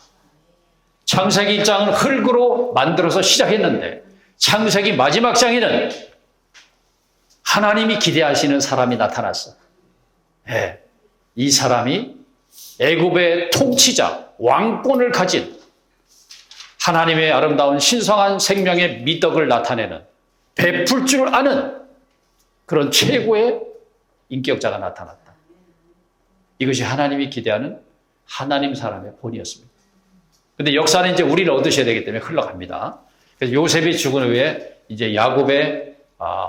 창세기 1장은 흙으로 만들어서 시작했는데 창세기 마지막 장에는 하나님이 기대하시는 사람이 나타났어. 이 사람이 애굽의 통치자, 왕권을 가진 하나님의 아름다운 신성한 생명의 미덕을 나타내는 베풀 줄 아는 그런 최고의 인격자가 나타났다. 이것이 하나님이 기대하는 하나님 사람의 본이었습니다. 그런데 역사는 이제 우리를 얻으셔야 되기 때문에 흘러갑니다. 그래서 요셉이 죽은 후에 이제 야곱의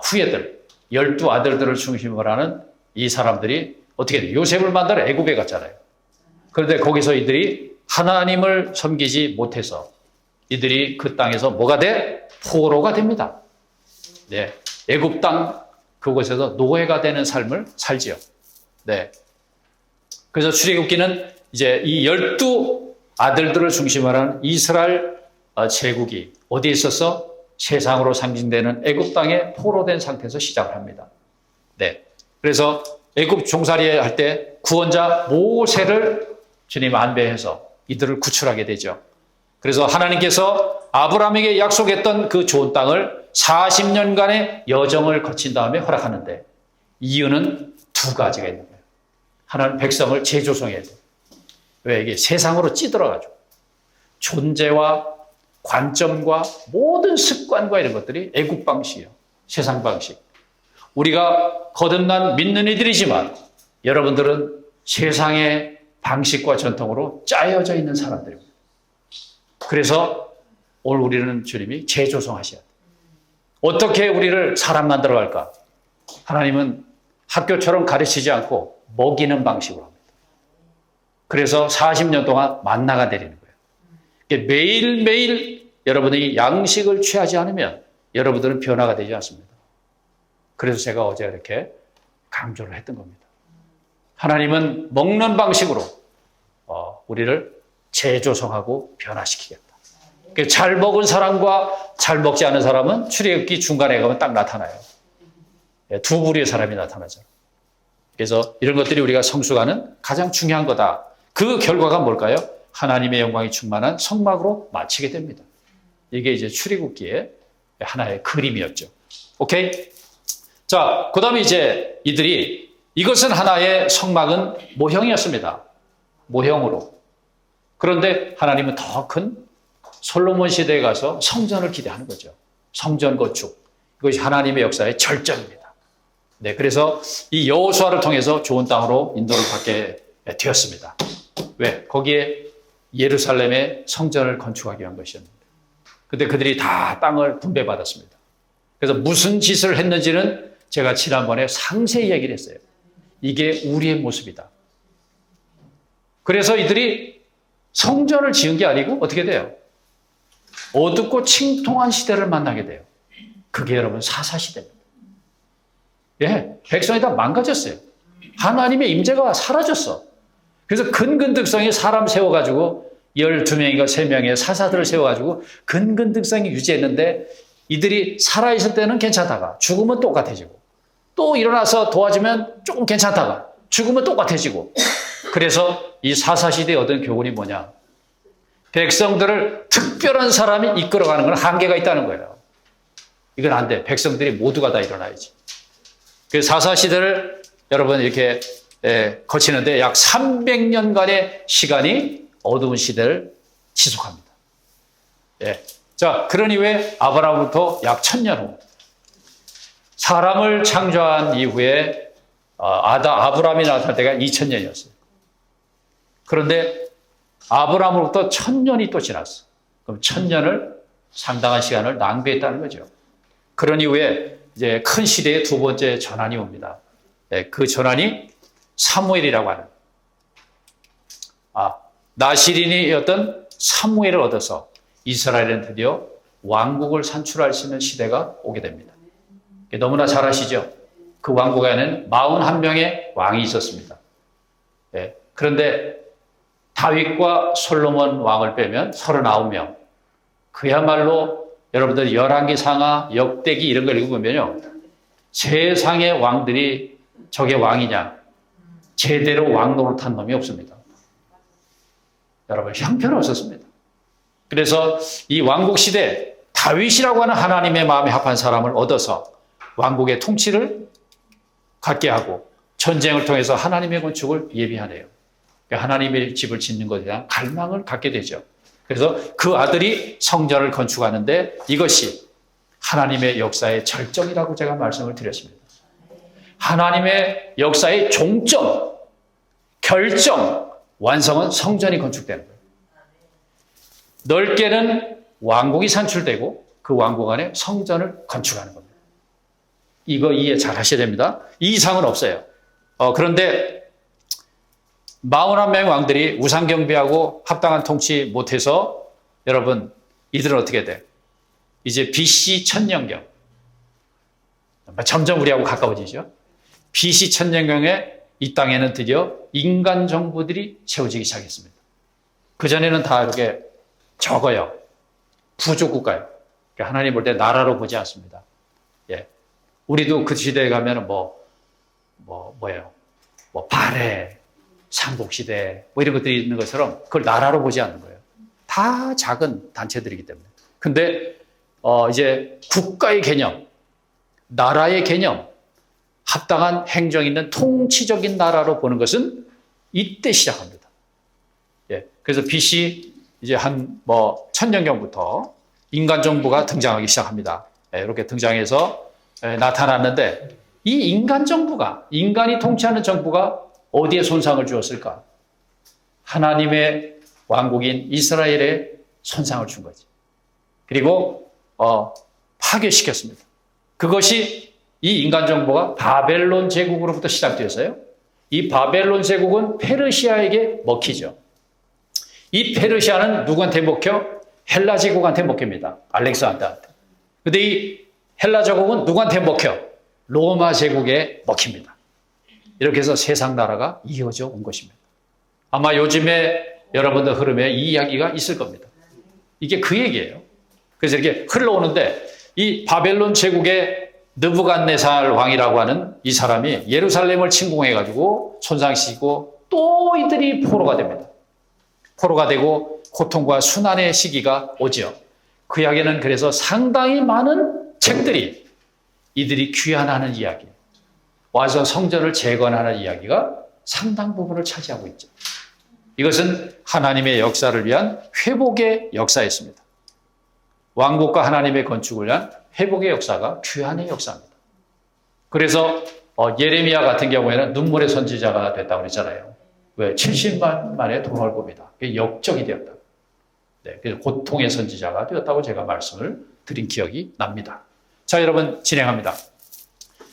후예들, 12아들들을 중심으로 하는 이 사람들이 어떻게 돼요? 요셉을 만나러 애굽에 갔잖아요. 그런데 거기서 이들이 하나님을 섬기지 못해서 이들이 그 땅에서 뭐가 돼? 포로가 됩니다. 애굽 땅 그곳에서 노예가 되는 삶을 살지요. 그래서 출애굽기는 이제 이 12아들들을 중심으로 하는 이스라엘 제국이 어디에 있어서 세상으로 상징되는 애굽 땅에 포로된 상태에서 시작을 합니다. 그래서 애굽 종살이 할 때 구원자 모세를 주님 안배해서 이들을 구출하게 되죠. 그래서 하나님께서 아브라함에게 약속했던 그 좋은 땅을 40년간의 여정을 거친 다음에 허락하는데 이유는 두 가지가 있는 거예요. 하나는 백성을 재조성해야 돼요. 왜? 이게 세상으로 찌들어가지고 존재와 관점과 모든 습관과 이런 것들이 애국 방식이에요. 세상 방식. 우리가 거듭난 믿는 이들이지만 여러분들은 세상의 방식과 전통으로 짜여져 있는 사람들입니다. 그래서 오늘 우리는 주님이 재조성하셔야 돼요. 어떻게 우리를 사람 만들어 갈까? 하나님은 학교처럼 가르치지 않고 먹이는 방식으로 합니다. 그래서 40년 동안 만나가 내리는 거예요. 매일매일 여러분이 양식을 취하지 않으면 여러분들은 변화가 되지 않습니다. 그래서 제가 어제 이렇게 강조를 했던 겁니다. 하나님은 먹는 방식으로 우리를 재조성하고 변화시키겠다. 잘 먹은 사람과 잘 먹지 않은 사람은 출애굽기 중간에 가면 딱 나타나요. 두 부류의 사람이 나타나죠. 그래서 이런 것들이 우리가 성숙하는 가장 중요한 거다. 그 결과가 뭘까요? 하나님의 영광이 충만한 성막으로 마치게 됩니다. 이게 이제 출애굽기의 하나의 그림이었죠. 오케이? 자, 그 다음에 이제 이들이 이것은 하나의 성막은 모형이었습니다. 모형으로. 그런데 하나님은 더 큰 솔로몬 시대에 가서 성전을 기대하는 거죠. 성전 건축. 이것이 하나님의 역사의 절정입니다. 그래서 이 여호수아를 통해서 좋은 땅으로 인도를 받게 되었습니다. 왜? 거기에 예루살렘의 성전을 건축하기 위한 것이었는데. 근데 그들이 다 땅을 분배받았습니다. 그래서 무슨 짓을 했는지는 제가 지난번에 상세히 얘기를 했어요. 이게 우리의 모습이다. 그래서 이들이 성전을 지은 게 아니고 어떻게 돼요? 어둡고 침통한 시대를 만나게 돼요. 그게 여러분 사사시대입니다. 백성이 다 망가졌어요. 하나님의 임재가 사라졌어. 그래서 근근득성이 사람 세워가지고 12명인가 3명의 사사들을 세워가지고 근근득성이 유지했는데 이들이 살아있을 때는 괜찮다가 죽으면 똑같아지고 또 일어나서 도와주면 조금 괜찮다가 죽으면 똑같아지고 그래서 이 사사시대에 얻은 교훈이 뭐냐? 백성들을 특별한 사람이 이끌어가는 건 한계가 있다는 거예요. 이건 안 돼. 백성들이 모두가 다 일어나야지. 그 사사시대를 여러분 이렇게 거치는데 약 300년간의 시간이 어두운 시대를 지속합니다. 예. 자, 그러니 왜 아브라함부터 약 1000년 후 사람을 창조한 이후에 아브라함이 나타날 때가 2000년이었어요. 그런데 아브라함으로부터 1000년이 또 지났어. 그럼 1000년을 상당한 시간을 낭비했다는 거죠. 그런 이후에 이제 큰 시대의 두 번째 전환이 옵니다. 그 전환이 사무엘이라고 하는 나시린이었던 사무엘을 얻어서 이스라엘은 드디어 왕국을 산출할 수 있는 시대가 오게 됩니다. 너무나 잘 아시죠? 그 왕국에는 41명의 왕이 있었습니다. 그런데 다윗과 솔로몬 왕을 빼면 39명. 그야말로 여러분들 열왕기상하, 역대기 이런 걸 읽어보면요. 세상의 왕들이 저게 왕이냐. 제대로 왕 노릇한 놈이 없습니다. 여러분 형편없었습니다. 그래서 이 왕국 시대 다윗이라고 하는 하나님의 마음에 합한 사람을 얻어서 왕국의 통치를 갖게 하고 전쟁을 통해서 하나님의 건축을 예비하네요. 하나님의 집을 짓는 것에 대한 갈망을 갖게 되죠. 그래서 그 아들이 성전을 건축하는데 이것이 하나님의 역사의 절정이라고 제가 말씀을 드렸습니다. 하나님의 역사의 종점, 결정, 완성은 성전이 건축되는 거예요. 넓게는 왕국이 산출되고 그 왕국 안에 성전을 건축하는 겁니다. 이거 이해 잘 하셔야 됩니다. 이 이상은 없어요. 그런데 41명의 왕들이 우상경배하고 합당한 통치 못해서 여러분 이들은 어떻게 돼? 이제 BC 천년경 점점 우리하고 가까워지죠. BC 천년경에 이 땅에는 드디어 인간 정부들이 세워지기 시작했습니다. 그전에는 다 이렇게 적어요. 부족국가예요. 그러니까 하나님 볼 때 나라로 보지 않습니다. 예. 우리도 그 시대에 가면은 뭐예요? 발해, 삼국시대, 이런 것들이 있는 것처럼 그걸 나라로 보지 않는 거예요. 다 작은 단체들이기 때문에. 근데, 이제 국가의 개념, 나라의 개념, 합당한 행정 있는 통치적인 나라로 보는 것은 이때 시작합니다. 예. 그래서 BC 이제 천년경부터 인간 정부가 등장하기 시작합니다. 예, 이렇게 등장해서 나타났는데 이 인간 정부가, 인간이 통치하는 정부가 어디에 손상을 주었을까? 하나님의 왕국인 이스라엘에 손상을 준 거지. 그리고 파괴시켰습니다. 그것이 이 인간 정부가 바벨론 제국으로부터 시작되었어요. 이 바벨론 제국은 페르시아에게 먹히죠. 이 페르시아는 누구한테 먹혀? 헬라 제국한테 먹힙니다. 알렉산더한테. 근데 이 헬라 제국은 누구한테 먹혀? 로마 제국에 먹힙니다. 이렇게 해서 세상 나라가 이어져 온 것입니다. 아마 요즘에 여러분들 흐름에 이 이야기가 있을 겁니다. 이게 그 얘기예요. 그래서 이렇게 흘러오는데 이 바벨론 제국의 느부갓네살 왕이라고 하는 이 사람이 예루살렘을 침공해가지고 손상시키고 또 이들이 포로가 됩니다. 포로가 되고 고통과 순환의 시기가 오죠. 그 이야기는 그래서 상당히 많은 책들이 이들이 귀환하는 이야기, 와서 성전을 재건하는 이야기가 상당 부분을 차지하고 있죠. 이것은 하나님의 역사를 위한 회복의 역사였습니다. 왕국과 하나님의 건축을 위한 회복의 역사가 귀환의 역사입니다. 그래서 예레미야 같은 경우에는 눈물의 선지자가 됐다고 그랬잖아요. 왜? 70만 만의 동월봅이다. 그게 역적이 되었다. 네, 그래서 고통의 선지자가 되었다고 제가 말씀을 드린 기억이 납니다. 자, 여러분 진행합니다.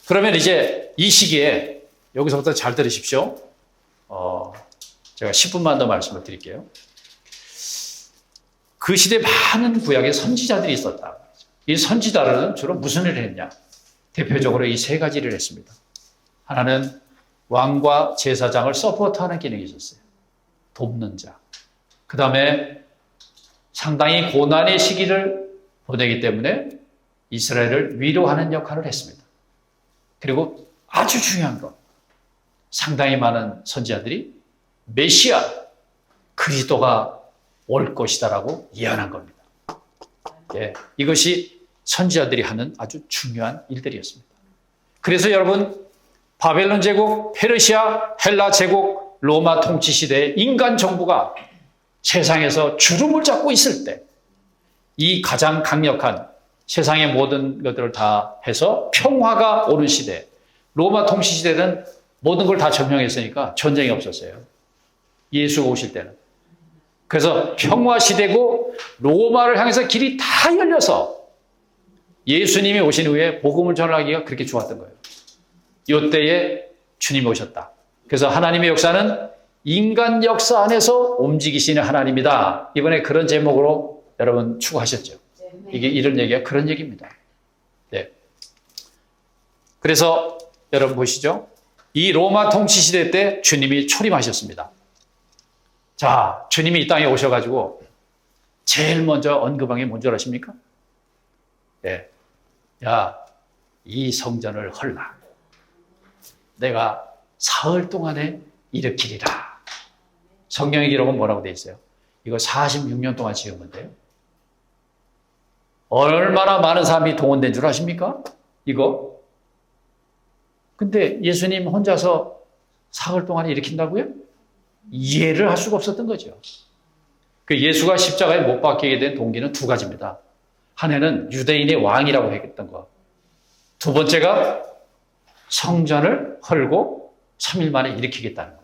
그러면 이제 이 시기에 여기서부터 잘 들으십시오. 제가 10분만 더 말씀을 드릴게요. 그 시대에 많은 구약의 선지자들이 있었다. 이 선지자들은 주로 무슨 일을 했냐? 대표적으로 이 세 가지를 했습니다. 하나는 왕과 제사장을 서포트하는 기능이 있었어요. 돕는 자. 그 다음에 상당히 고난의 시기를 보내기 때문에 이스라엘을 위로하는 역할을 했습니다. 그리고 아주 중요한 것, 상당히 많은 선지자들이 메시아, 그리스도가 올 것이다라고 예언한 겁니다. 예, 이것이 선지자들이 하는 아주 중요한 일들이었습니다. 그래서 여러분, 바벨론 제국, 페르시아, 헬라 제국, 로마 통치 시대의 인간 정부가 세상에서 주름을 잡고 있을 때, 이 가장 강력한 세상의 모든 것들을 다 해서 평화가 오는 시대, 로마 통치 시대는 모든 걸 다 점령했으니까 전쟁이 없었어요. 예수가 오실 때는. 그래서 평화 시대고 로마를 향해서 길이 다 열려서 예수님이 오신 후에 복음을 전하기가 그렇게 좋았던 거예요. 이때에 주님이 오셨다. 그래서 하나님의 역사는 인간 역사 안에서 움직이시는 하나님이다. 이번에 그런 제목으로 여러분 추구하셨죠. 이게 이런 얘기가 그런 얘기입니다. 네. 그래서 여러분 보시죠. 이 로마 통치 시대 때 주님이 초림하셨습니다. 자, 주님이 이 땅에 오셔가지고 제일 먼저 언급한 게 뭔지 아십니까? 네. 야, 이 성전을 헐라. 내가 사흘 동안에 일으키리라. 성경의 기록은 뭐라고 되어 있어요? 이거 46년 동안 지은 돼요. 얼마나 많은 사람이 동원된 줄 아십니까? 이거. 근데 예수님 혼자서 사흘 동안에 일으킨다고요? 이해를 할 수가 없었던 거죠. 그 예수가 십자가에 못 박히게 된 동기는 두 가지입니다. 하나는 유대인의 왕이라고 했던 거. 두 번째가 성전을 헐고 3일 만에 일으키겠다는 거.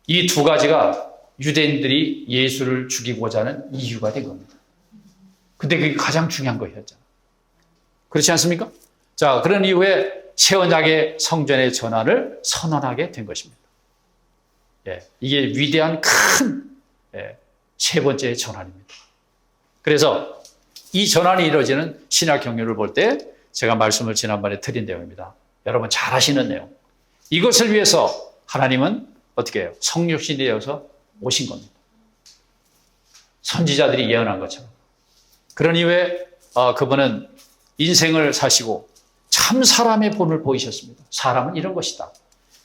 이 두 가지가 유대인들이 예수를 죽이고자 하는 이유가 된 겁니다. 근데 그게 가장 중요한 거였잖아요. 그렇지 않습니까? 자, 그런 이후에 새 언약의 성전의 전환을 선언하게 된 것입니다. 예, 이게 위대한 큰 세 번째 전환입니다. 그래서 이 전환이 이루어지는 신약 경륜을 볼 때 제가 말씀을 지난번에 드린 내용입니다. 여러분 잘 아시는 내용. 이것을 위해서 하나님은 어떻게 해요? 성육신이 되어서 오신 겁니다. 선지자들이 예언한 것처럼. 그런 이후에 그분은 인생을 사시고 참 사람의 본을 보이셨습니다. 사람은 이런 것이다.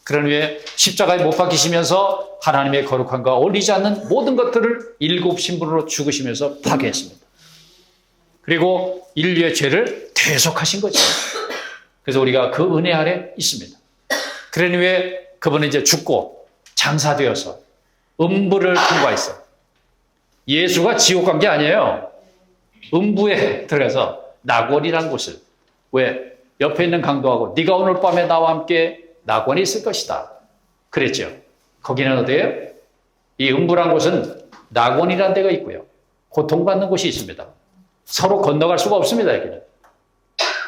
그런 후에 십자가에 못 박히시면서 하나님의 거룩함과 어울리지 않는 모든 것들을 일곱 신분으로 죽으시면서 파괴했습니다. 그리고 인류의 죄를 대속하신 거죠. 그래서 우리가 그 은혜 아래 있습니다. 그런 후에 그분은 이제 죽고 장사되어서 음부를 통과했어요. 예수가 지옥 간 게 아니에요. 음부에 들어가서 낙원이라는 곳을, 왜? 옆에 있는 강도하고 네가 오늘 밤에 나와 함께 낙원에 있을 것이다. 그랬죠. 거기는 어디예요? 이 음부라는 곳은 낙원이라는 데가 있고요. 고통받는 곳이 있습니다. 서로 건너갈 수가 없습니다. 여기는.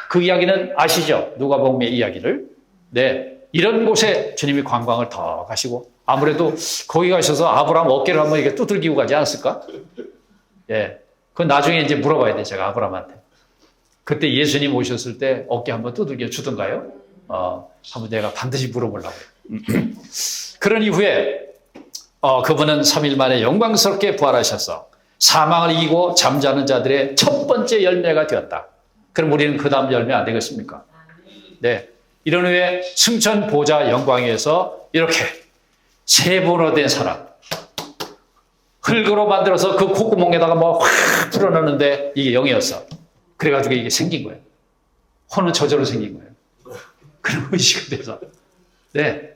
그 이야기는 아시죠? 누가복음의 이야기를. 네, 이런 곳에 주님이 관광을 더 가시고 아무래도 거기 가셔서 아브라함 어깨를 한번 이렇게 두들기고 가지 않았을까? 예, 그건 나중에 이제 물어봐야 돼, 제가 아브라함한테. 그때 예수님 오셨을 때 어깨 한번 두들겨 주던가요? 한번 내가 반드시 물어보려고. 그런 이후에 그분은 3일 만에 영광스럽게 부활하셔서 사망을 이기고 잠자는 자들의 첫 번째 열매가 되었다. 그럼 우리는 그 다음 열매 안 되겠습니까? 네. 이런 후에 승천 보좌 영광에서 이렇게 세 번호 된 사람, 흙으로 만들어서 그 콧구멍에다가 뭐 확 풀어넣는데 이게 영이었어. 그래가지고 이게 생긴 거예요. 혼은 저절로 생긴 거예요. 그런 의식이 돼서. 네.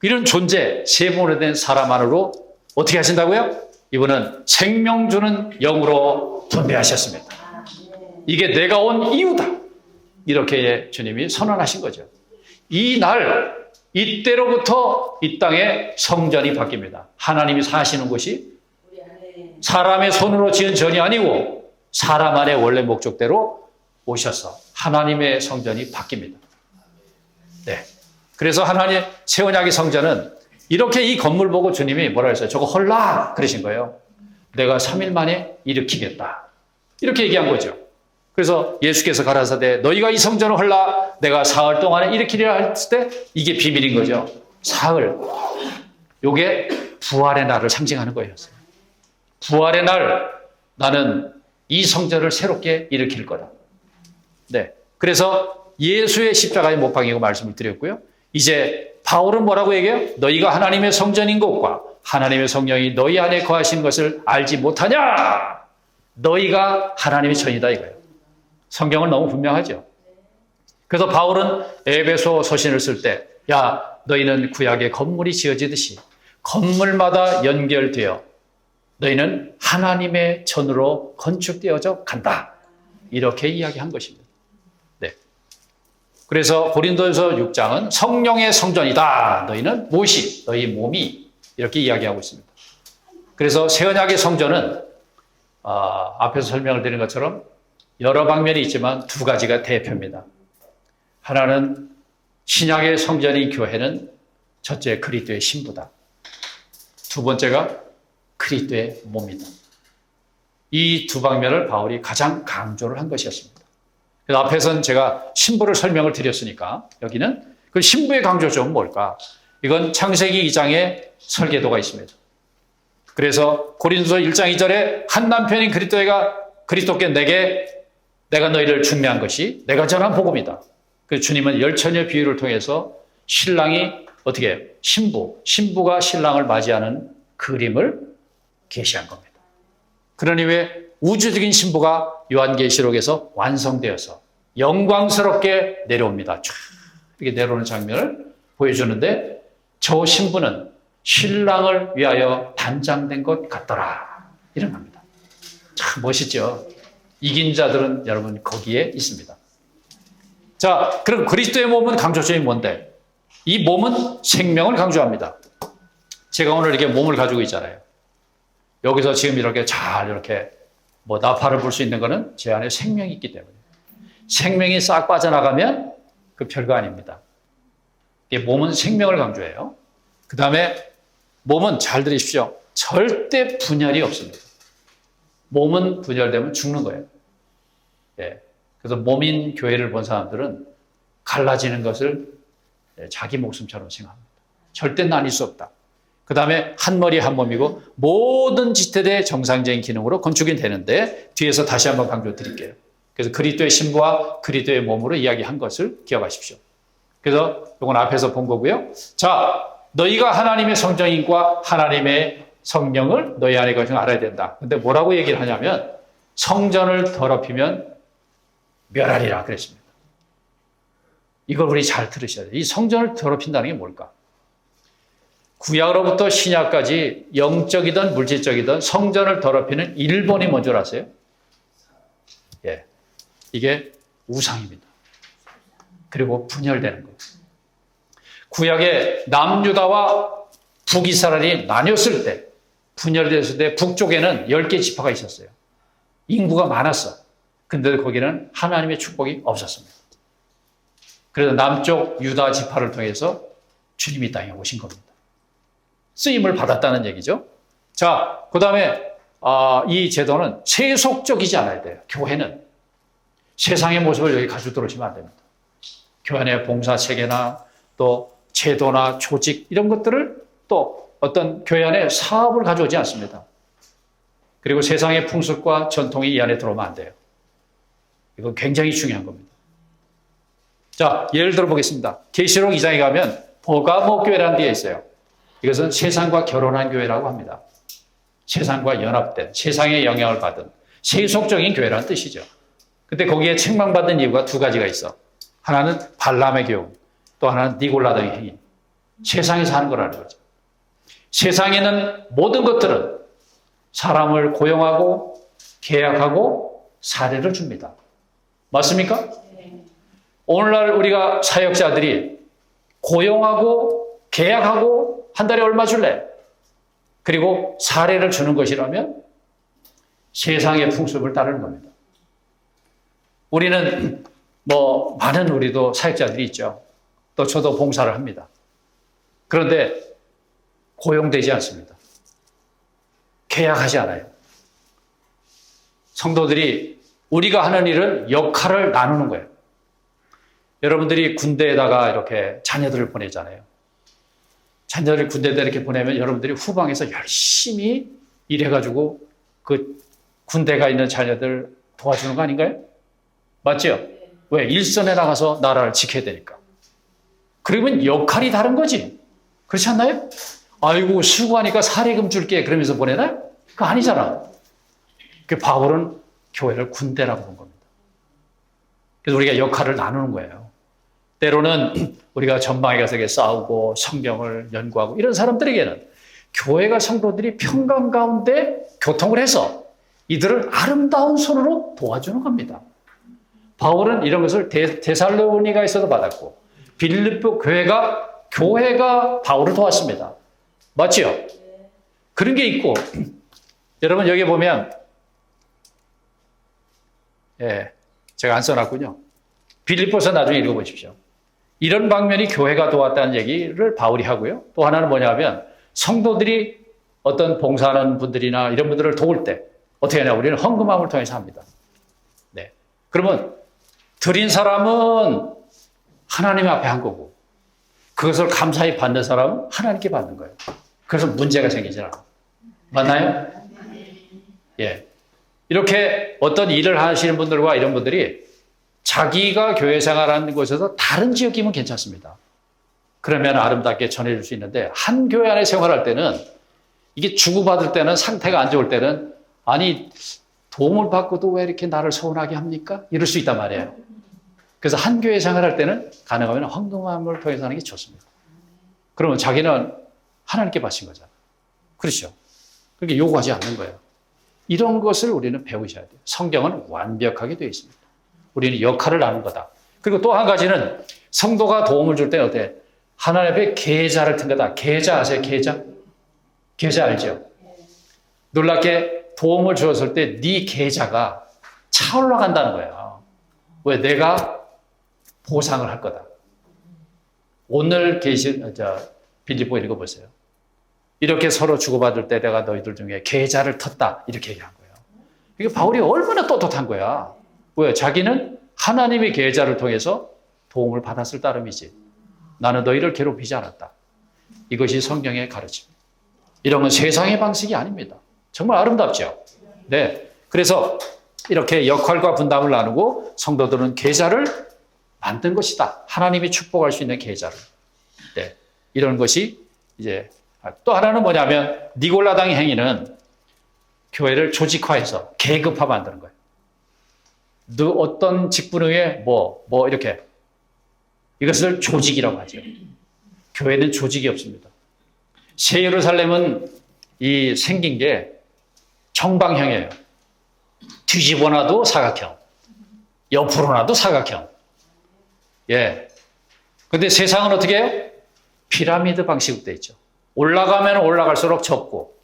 이런 존재, 세 번호 된 사람 안으로 어떻게 하신다고요? 이분은 생명 주는 영으로 분배하셨습니다. 이게 내가 온 이유다. 이렇게 주님이 선언하신 거죠. 이 날, 이때로부터 이 땅에 성전이 바뀝니다. 하나님이 사시는 곳이 사람의 손으로 지은 전이 아니고 사람 안의 원래 목적대로 오셔서 하나님의 성전이 바뀝니다. 네. 그래서 하나님 새 언약의 성전은 이렇게 이 건물 보고 주님이 뭐라 했어요? 저거 헐라! 그러신 거예요. 내가 3일 만에 일으키겠다. 이렇게 얘기한 거죠. 그래서 예수께서 가라사대 너희가 이 성전을 헐라 내가 사흘 동안에 일으키리라 했을 때 이게 비밀인 거죠. 사흘. 요게 부활의 날을 상징하는 거예요. 부활의 날 나는 이 성전을 새롭게 일으킬 거다. 네. 그래서 예수의 십자가에 못 박이고 말씀을 드렸고요. 이제 바울은 뭐라고 얘기해요? 너희가 하나님의 성전인 것과 하나님의 성령이 너희 안에 거하시는 것을 알지 못하냐? 너희가 하나님의 전이다 이거예요. 성경은 너무 분명하죠. 그래서 바울은 에베소 서신을 쓸 때, 야, 너희는 구약의 건물이 지어지듯이 건물마다 연결되어 너희는 하나님의 전으로 건축되어져 간다. 이렇게 이야기한 것입니다. 네. 그래서 고린도전서 6장은 성령의 성전이다. 너희는 무엇이? 너희 몸이 이렇게 이야기하고 있습니다. 그래서 새언약의 성전은 앞에서 설명을 드린 것처럼 여러 방면이 있지만 두 가지가 대표입니다. 하나는 신약의 성전인 교회는 첫째 그리스도의 신부다. 두 번째가 그리스도의 몸이다. 이 두 방면을 바울이 가장 강조를 한 것이었습니다. 그래서 앞에서는 제가 신부를 설명을 드렸으니까 여기는 그 신부의 강조점은 뭘까? 이건 창세기 2장에 설계도가 있습니다. 그래서 고린도서 1장 2절에 한 남편인 그리스도께 내가 너희를 중매한 것이 내가 전한 복음이다. 그 주님은 열처녀 비유를 통해서 신랑이 어떻게 해요? 신부가 신랑을 맞이하는 그림을 계시한 겁니다. 그러니 왜 우주적인 신부가 요한계시록에서 완성되어서 영광스럽게 내려옵니다. 쫙 이렇게 내려오는 장면을 보여주는데 저 신부는 신랑을 위하여 단장된 것 같더라. 이런 겁니다. 참 멋있죠. 이긴 자들은 여러분 거기에 있습니다. 자, 그럼 그리스도의 몸은 강조점이 뭔데? 이 몸은 생명을 강조합니다. 제가 오늘 이렇게 몸을 가지고 있잖아요. 여기서 지금 이렇게 나팔을 불 수 있는 거는 제 안에 생명이 있기 때문에. 생명이 싹 빠져나가면 그 별거 아닙니다. 몸은 생명을 강조해요. 그 다음에 몸은 잘 들으십시오. 절대 분열이 없습니다. 몸은 분열되면 죽는 거예요. 예. 그래서 몸인 교회를 본 사람들은 갈라지는 것을 자기 목숨처럼 생각합니다. 절대 나뉠 수 없다. 그 다음에 한 머리 한 몸이고 모든 지체대의 정상적인 기능으로 건축이 되는데 뒤에서 다시 한번 강조 드릴게요. 그래서 그리스도의 신부와 그리스도의 몸으로 이야기한 것을 기억하십시오. 그래서 이건 앞에서 본 거고요. 자, 너희가 하나님의 성전인과 하나님의 성령을 너희 안에 거쳐 알아야 된다. 근데 뭐라고 얘기를 하냐면 성전을 더럽히면 멸하리라 그랬습니다. 이걸 우리 잘 들으셔야 돼요. 이 성전을 더럽힌다는 게 뭘까? 구약으로부터 신약까지 영적이든 물질적이든 성전을 더럽히는 일본이 뭔 줄 아세요? 예, 이게 우상입니다. 그리고 분열되는 거예요. 구약에 남유다와 북이스라엘이 나뉘었을 때, 분열됐을 때 북쪽에는 10개 지파가 있었어요. 인구가 많았어. 근데 거기는 하나님의 축복이 없었습니다. 그래서 남쪽 유다 지파를 통해서 주님이 땅에 오신 겁니다. 쓰임을 받았다는 얘기죠. 자, 그 다음에 이 제도는 세속적이지 않아야 돼요. 교회는 세상의 모습을 여기 가지고 들어오시면 안 됩니다. 교회 안에 봉사체계나 또 제도나 조직 이런 것들을 또 어떤 교회 안에 사업을 가져오지 않습니다. 그리고 세상의 풍습과 전통이 이 안에 들어오면 안 돼요. 이건 굉장히 중요한 겁니다. 자, 예를 들어 보겠습니다. 계시록 2장에 가면 버가모 교회라는 게 있어요. 이것은 세상과 결혼한 교회라고 합니다. 세상과 연합된, 세상의 영향을 받은 세속적인 교회라는 뜻이죠. 근데 거기에 책망받은 이유가 두 가지가 있어. 하나는 발람의 교훈, 또 하나는 니골라 등의 행위. 세상에서 하는 거라는 거죠. 세상에는 모든 것들은 사람을 고용하고 계약하고 사례를 줍니다. 맞습니까? 오늘날 우리가 사역자들이 고용하고 계약하고 한 달에 얼마 줄래? 그리고 사례를 주는 것이라면 세상의 풍습을 따르는 겁니다. 우리는 많은 우리도 사역자들이 있죠. 또 저도 봉사를 합니다. 그런데 고용되지 않습니다. 계약하지 않아요. 성도들이 우리가 하는 일은 역할을 나누는 거예요. 여러분들이 군대에다가 이렇게 자녀들을 보내잖아요. 자녀를 군대에다 이렇게 보내면 여러분들이 후방에서 열심히 일해가지고 그 군대가 있는 자녀들 도와주는 거 아닌가요? 맞죠? 왜? 일선에 나가서 나라를 지켜야 되니까. 그러면 역할이 다른 거지. 그렇지 않나요? 아이고 수고하니까 사례금 줄게 그러면서 보내나요? 그거 아니잖아. 그 바울은 교회를 군대라고 본 겁니다. 그래서 우리가 역할을 나누는 거예요. 때로는 우리가 전방에 가서 싸우고 성경을 연구하고 이런 사람들에게는 교회가 성도들이 평강 가운데 교통을 해서 이들을 아름다운 손으로 도와주는 겁니다. 바울은 이런 것을 데살로니가에서도 받았고 빌립보 교회가 바울을 도왔습니다. 맞죠? 그런 게 있고 여러분 여기 보면 제가 안 써놨군요. 빌립보서 나중에 읽어보십시오. 이런 방면이 교회가 도왔다는 얘기를 바울이 하고요. 또 하나는 뭐냐면 성도들이 어떤 봉사하는 분들이나 이런 분들을 도울 때 어떻게 하냐? 우리는 헌금함을 통해서 합니다. 네. 그러면 드린 사람은 하나님 앞에 한 거고 그것을 감사히 받는 사람은 하나님께 받는 거예요. 그래서 문제가 생기지 않아요. 맞나요? 예. 이렇게 어떤 일을 하시는 분들과 이런 분들이 자기가 교회 생활하는 곳에서 다른 지역이면 괜찮습니다. 그러면 아름답게 전해줄 수 있는데 한 교회 안에 생활할 때는 이게 주고받을 때는 상태가 안 좋을 때는 아니 도움을 받고도 왜 이렇게 나를 서운하게 합니까? 이럴 수 있단 말이에요. 그래서 한 교회 생활할 때는 가능하면 헌금함을 통해서 하는 게 좋습니다. 그러면 자기는 하나님께 바친 거잖아요. 그렇죠? 그렇게 요구하지 않는 거예요. 이런 것을 우리는 배우셔야 돼요. 성경은 완벽하게 되어 있습니다. 우리는 역할을 나눈 거다. 그리고 또 한 가지는 성도가 도움을 줄 때는 어때? 하나님 앞에 계좌를 튼 거다. 계좌 아세요? 계좌? 계좌 알죠? 놀랍게 도움을 주었을 때 네 계좌가 차올라 간다는 거예요. 왜? 내가 보상을 할 거다. 오늘 빌립보 읽어보세요. 이렇게 서로 주고받을 때 내가 너희들 중에 계좌를 텄다. 이렇게 얘기한 거예요. 이게 바울이 얼마나 떳떳한 거야. 왜? 자기는 하나님의 계좌를 통해서 도움을 받았을 따름이지. 나는 너희를 괴롭히지 않았다. 이것이 성경의 가르침입니다. 이런 건 세상의 방식이 아닙니다. 정말 아름답죠? 네. 그래서 이렇게 역할과 분담을 나누고 성도들은 계좌를 만든 것이다. 하나님이 축복할 수 있는 계좌를. 네. 이런 것이 이제 또 하나는 뭐냐면 니골라당의 행위는 교회를 조직화해서 계급화 만드는 거예요. 너 어떤 직분 위에 이렇게 이것을 조직이라고 하죠. 교회는 조직이 없습니다. 새 예루살렘은 생긴 게 정방형이에요. 뒤집어 놔도 사각형, 옆으로 놔도 사각형. 예. 근데 세상은 어떻게 해요? 피라미드 방식으로 되어 있죠. 올라가면 올라갈수록 적고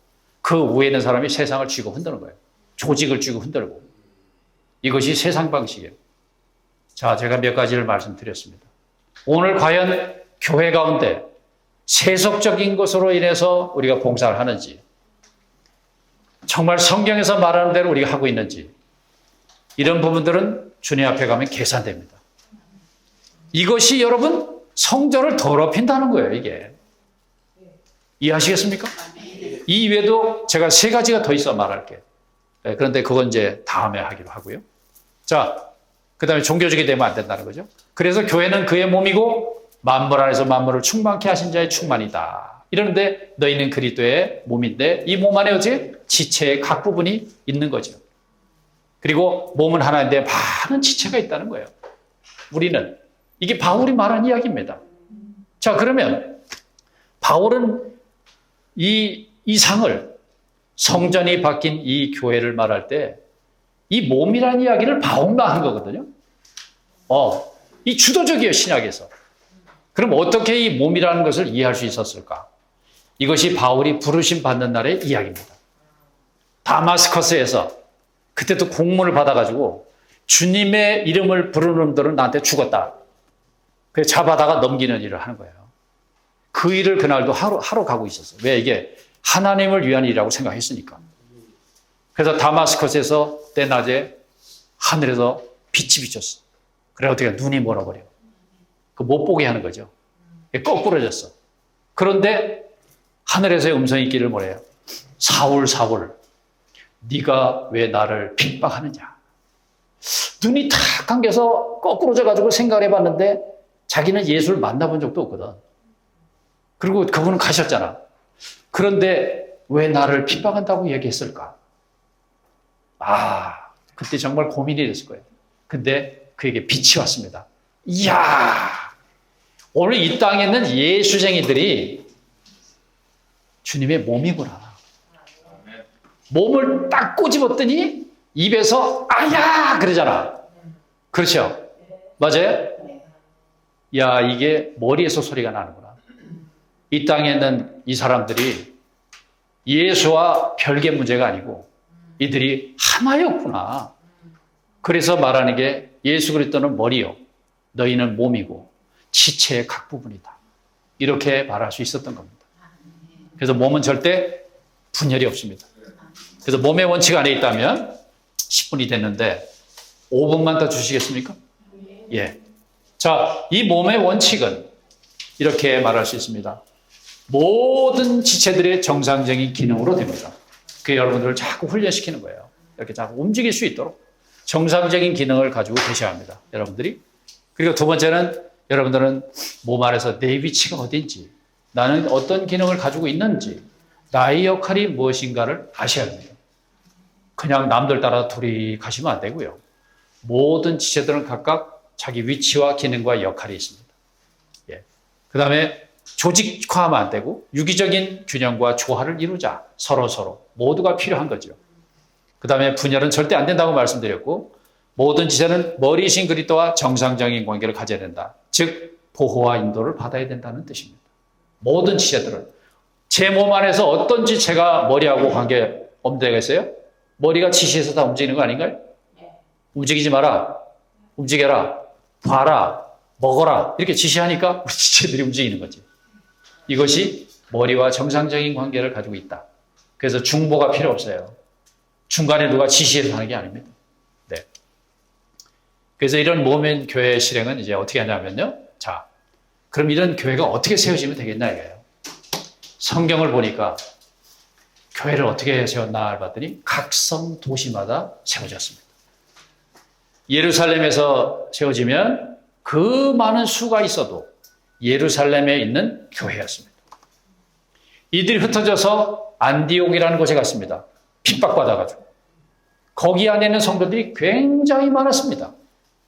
그 위에 있는 사람이 세상을 쥐고 흔드는 거예요. 조직을 쥐고 흔들고. 이것이 세상 방식이에요. 자, 제가 몇 가지를 말씀드렸습니다. 오늘 과연 교회 가운데 세속적인 것으로 인해서 우리가 봉사를 하는지, 정말 성경에서 말하는 대로 우리가 하고 있는지, 이런 부분들은 주님 앞에 가면 계산됩니다. 이것이 여러분 성전을 더럽힌다는 거예요, 이게. 이해하시겠습니까? 이 외에도 제가 3가지가 더 있어 말할게요. 그런데 그건 이제 다음에 하기로 하고요. 자, 그 다음에 종교적이 되면 안 된다는 거죠. 그래서 교회는 그의 몸이고 만물 안에서 만물을 충만케 하신 자의 충만이다. 이러는데 너희는 그리스도의 몸인데 이 몸 안에 어째 지체의 각 부분이 있는 거죠. 그리고 몸은 하나인데 많은 지체가 있다는 거예요. 우리는. 이게 바울이 말한 이야기입니다. 자, 그러면 바울은 이 상을 성전이 바뀐 이 교회를 말할 때 이 몸이라는 이야기를 바울만 한 거거든요. 이 주도적이에요, 신약에서. 그럼 어떻게 이 몸이라는 것을 이해할 수 있었을까? 이것이 바울이 부르심 받는 날의 이야기입니다. 다마스커스에서 그때도 공문을 받아가지고 주님의 이름을 부르는 놈들은 나한테 죽었다. 그래서 잡아다가 넘기는 일을 하는 거예요. 그 일을 그날도 하러 가고 있었어요. 왜? 이게 하나님을 위한 일이라고 생각했으니까. 그래서 다마스커스에서 때낮에 하늘에서 빛이 비쳤어. 그래 어떻게 눈이 멀어버려. 못 보게 하는 거죠. 거꾸러졌어. 그런데 하늘에서의 음성이 있기를 뭐래요? 사울 사울 네가 왜 나를 핍박하느냐. 눈이 탁 감겨서 거꾸러져가지고 생각을 해봤는데 자기는 예수를 만나본 적도 없거든. 그리고 그분은 가셨잖아. 그런데 왜 나를 핍박한다고 얘기했을까? 그때 정말 고민이 됐을 거예요. 근데 그에게 빛이 왔습니다. 이야, 오늘 이 땅에 있는 예수쟁이들이 주님의 몸이구나. 몸을 딱 꼬집었더니 입에서 아야 그러잖아. 그렇죠? 맞아요? 야, 이게 머리에서 소리가 나는구나. 이 땅에 있는 이 사람들이 예수와 별개 문제가 아니고 이들이 하나였구나. 그래서 말하는 게 예수 그리스도는 머리요, 너희는 몸이고 지체의 각 부분이다. 이렇게 말할 수 있었던 겁니다. 그래서 몸은 절대 분열이 없습니다. 그래서 몸의 원칙 안에 있다면 10분이 됐는데 5분만 더 주시겠습니까? 예. 자, 이 몸의 원칙은 이렇게 말할 수 있습니다. 모든 지체들의 정상적인 기능으로 됩니다. 그 여러분들을 자꾸 훈련시키는 거예요. 이렇게 자꾸 움직일 수 있도록 정상적인 기능을 가지고 계셔야 합니다. 여러분들이. 그리고 두 번째는 여러분들은 몸 안에서 내 위치가 어딘지, 나는 어떤 기능을 가지고 있는지, 나의 역할이 무엇인가를 아셔야 합니다. 그냥 남들 따라 둘이 가시면 안 되고요. 모든 지체들은 각각 자기 위치와 기능과 역할이 있습니다. 예. 그 다음에 조직화하면 안 되고 유기적인 균형과 조화를 이루자. 서로 모두가 필요한 거죠. 그 다음에 분열은 절대 안 된다고 말씀드렸고, 모든 지체는 머리이신 그리스도와 정상적인 관계를 가져야 된다. 즉 보호와 인도를 받아야 된다는 뜻입니다. 모든 지체들은 제 몸 안에서 어떤 지체가 머리하고 관계 없는 데가 있어요? 머리가 지시해서 다 움직이는 거 아닌가요? 움직이지 마라, 움직여라, 봐라, 먹어라 이렇게 지시하니까 우리 지체들이 움직이는 거지. 이것이 머리와 정상적인 관계를 가지고 있다. 그래서 중보가 필요 없어요. 중간에 누가 지시해서 하는 게 아닙니다. 네. 그래서 이런 모멘 교회 실행은 이제 어떻게 하냐면요. 자, 그럼 이런 교회가 어떻게 세워지면 되겠나 이거예요. 성경을 보니까 교회를 어떻게 세웠나 봤더니 각성 도시마다 세워졌습니다. 예루살렘에서 세워지면 그 많은 수가 있어도 예루살렘에 있는 교회였습니다. 이들이 흩어져서 안디옥이라는 곳에 갔습니다. 핍박받아가지고. 거기 안에 있는 성도들이 굉장히 많았습니다.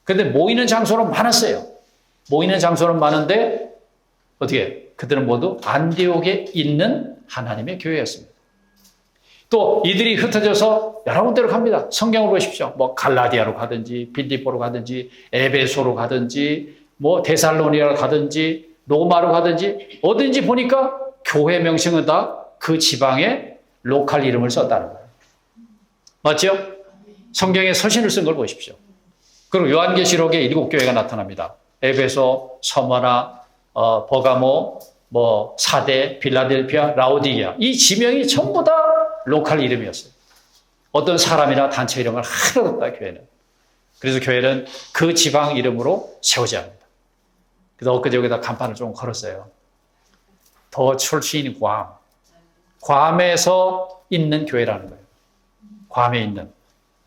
그런데 모이는 장소는 많았어요. 모이는 장소는 많은데 어떻게? 그들은 모두 안디옥에 있는 하나님의 교회였습니다. 또 이들이 흩어져서 여러 군데로 갑니다. 성경을 보십시오. 뭐 갈라디아로 가든지 빌립보로 가든지 에베소로 가든지 뭐 데살로니아로 가든지 로마로 가든지 어딘지 보니까 교회 명칭은 다 그 지방의 로컬 이름을 썼다는 거예요. 맞죠? 성경에 서신을 쓴 걸 보십시오. 그리고 요한계시록에 7교회가 나타납니다. 에베소, 서머나, 버가모, 뭐 사대, 빌라델피아, 라오디게아 이 지명이 전부 다 로컬 이름이었어요. 어떤 사람이나 단체 이름을 하나도 없다 교회는. 그래서 교회는 그 지방 이름으로 세워져야 합니다. 그래서 엊그제 여기다 간판을 좀 걸었어요. 더 출신 괌. 괌에서 있는 교회라는 거예요. 괌에 있는.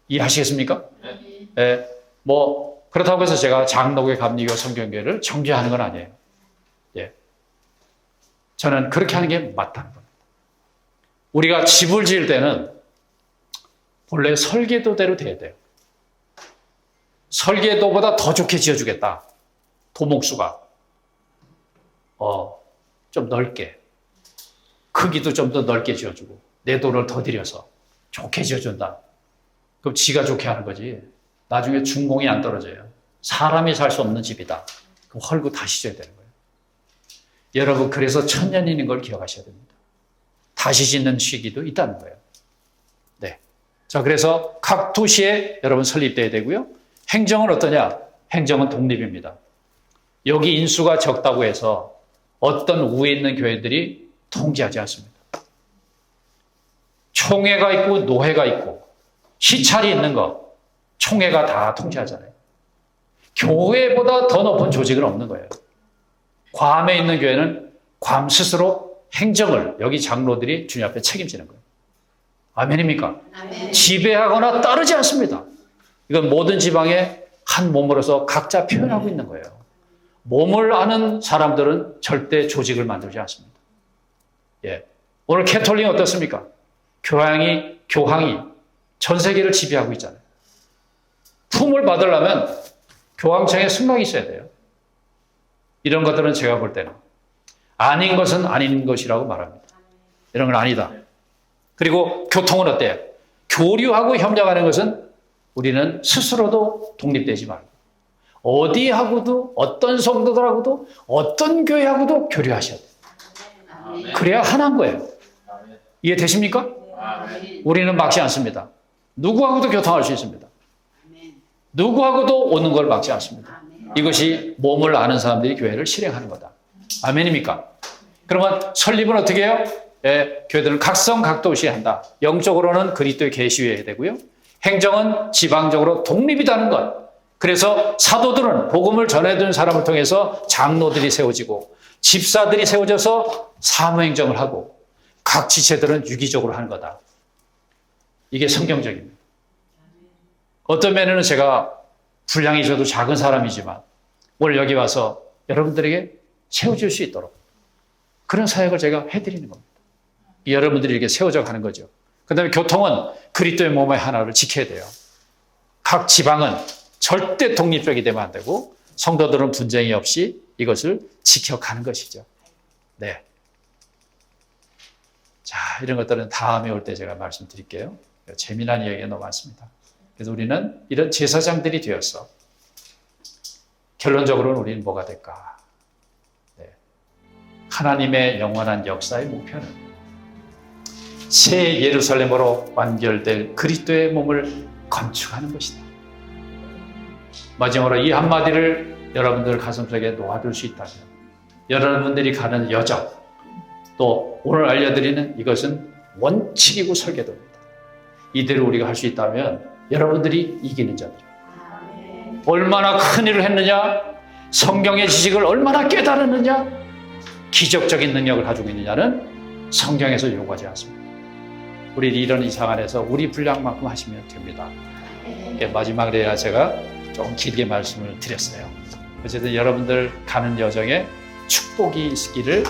이해하시겠습니까? 네. 뭐 그렇다고 해서 제가 장로교회, 감리교, 성경교회를 정죄하는 건 아니에요. 예. 저는 그렇게 하는 게 맞다는 겁니다. 우리가 집을 지을 때는 본래 설계도대로 돼야 돼요. 설계도보다 더 좋게 지어주겠다. 도목수가 좀 넓게, 크기도 좀 더 넓게 지어주고 내 돈을 더 들여서 좋게 지어준다. 그럼 지가 좋게 하는 거지. 나중에 준공이 안 떨어져요. 사람이 살 수 없는 집이다. 그럼 헐고 다시 지어야 되는 거예요. 여러분 그래서 천년인인 걸 기억하셔야 됩니다. 다시 짓는 시기도 있다는 거예요. 네. 자, 그래서 각 도시에 여러분 설립돼야 되고요. 행정은 어떠냐? 행정은 독립입니다. 여기 인수가 적다고 해서 어떤 위에 있는 교회들이 통제하지 않습니다. 총회가 있고 노회가 있고 시찰이 있는 거 총회가 다 통제하잖아요. 교회보다 더 높은 조직은 없는 거예요. 괌에 있는 교회는 괌 스스로 행정을 여기 장로들이 주님 앞에 책임지는 거예요. 아멘입니까? 아멘. 지배하거나 따르지 않습니다. 이건 모든 지방의 한 몸으로서 각자 표현하고 있는 거예요. 몸을 아는 사람들은 절대 조직을 만들지 않습니다. 예. 오늘 캐톨릭은 어떻습니까? 교황이 전 세계를 지배하고 있잖아요. 품을 받으려면 교황청에 승낙이 있어야 돼요. 이런 것들은 제가 볼 때는 아닌 것은 아닌 것이라고 말합니다. 이런 건 아니다. 그리고 교통은 어때요? 교류하고 협력하는 것은 우리는 스스로도 독립되지 말고 어디하고도 어떤 성도들하고도 어떤 교회하고도 교류하셔야 돼요. 그래야 하나인 거예요. 이해되십니까? 우리는 막지 않습니다. 누구하고도 교통할 수 있습니다. 누구하고도 오는 걸 막지 않습니다. 이것이 몸을 아는 사람들이 교회를 실행하는 거다. 아멘입니까? 그러면 설립은 어떻게 해요? 교회들은 각성각도시에 한다. 영적으로는 그리스도의 계시해야 되고요. 행정은 지방적으로 독립이라는 것. 그래서 사도들은 복음을 전해준 사람을 통해서 장로들이 세워지고 집사들이 세워져서 사무행정을 하고 각 지체들은 유기적으로 하는 거다. 이게 성경적입니다. 어떤 면에는 제가 분량이 저도 작은 사람이지만 오늘 여기 와서 여러분들에게 세워질 수 있도록 그런 사역을 제가 해드리는 겁니다. 여러분들이 이렇게 세워져 가는 거죠. 그 다음에 교통은 그리스도의 몸의 하나를 지켜야 돼요. 각 지방은 절대 독립적이 되면 안 되고 성도들은 분쟁이 없이 이것을 지켜가는 것이죠. 네. 자, 이런 것들은 다음에 올 때 제가 말씀드릴게요. 재미난 이야기가 너무 많습니다. 그래서 우리는 이런 제사장들이 되어서 결론적으로는 우리는 뭐가 될까? 네. 하나님의 영원한 역사의 목표는 새 예루살렘으로 완결될 그리스도의 몸을 건축하는 것이다. 마지막으로 이 한마디를 여러분들 가슴속에 놓아둘 수 있다면 여러분들이 가는 여정 또 오늘 알려드리는 이것은 원칙이고 설계도입니다. 이대로 우리가 할 수 있다면 여러분들이 이기는 자들. 얼마나 큰 일을 했느냐, 성경의 지식을 얼마나 깨달았느냐, 기적적인 능력을 가지고 있느냐는 성경에서 요구하지 않습니다. 우리 이런 이상 안에서 우리 분량만큼 하시면 됩니다. 마지막에 제가 좀 길게 말씀을 드렸어요. 어쨌든 여러분들 가는 여정에 축복이 있기를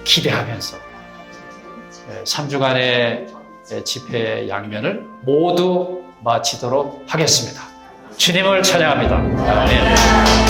기대하면서 3주간의 집회 양면을 모두 마치도록 하겠습니다. 주님을 찬양합니다. 아멘.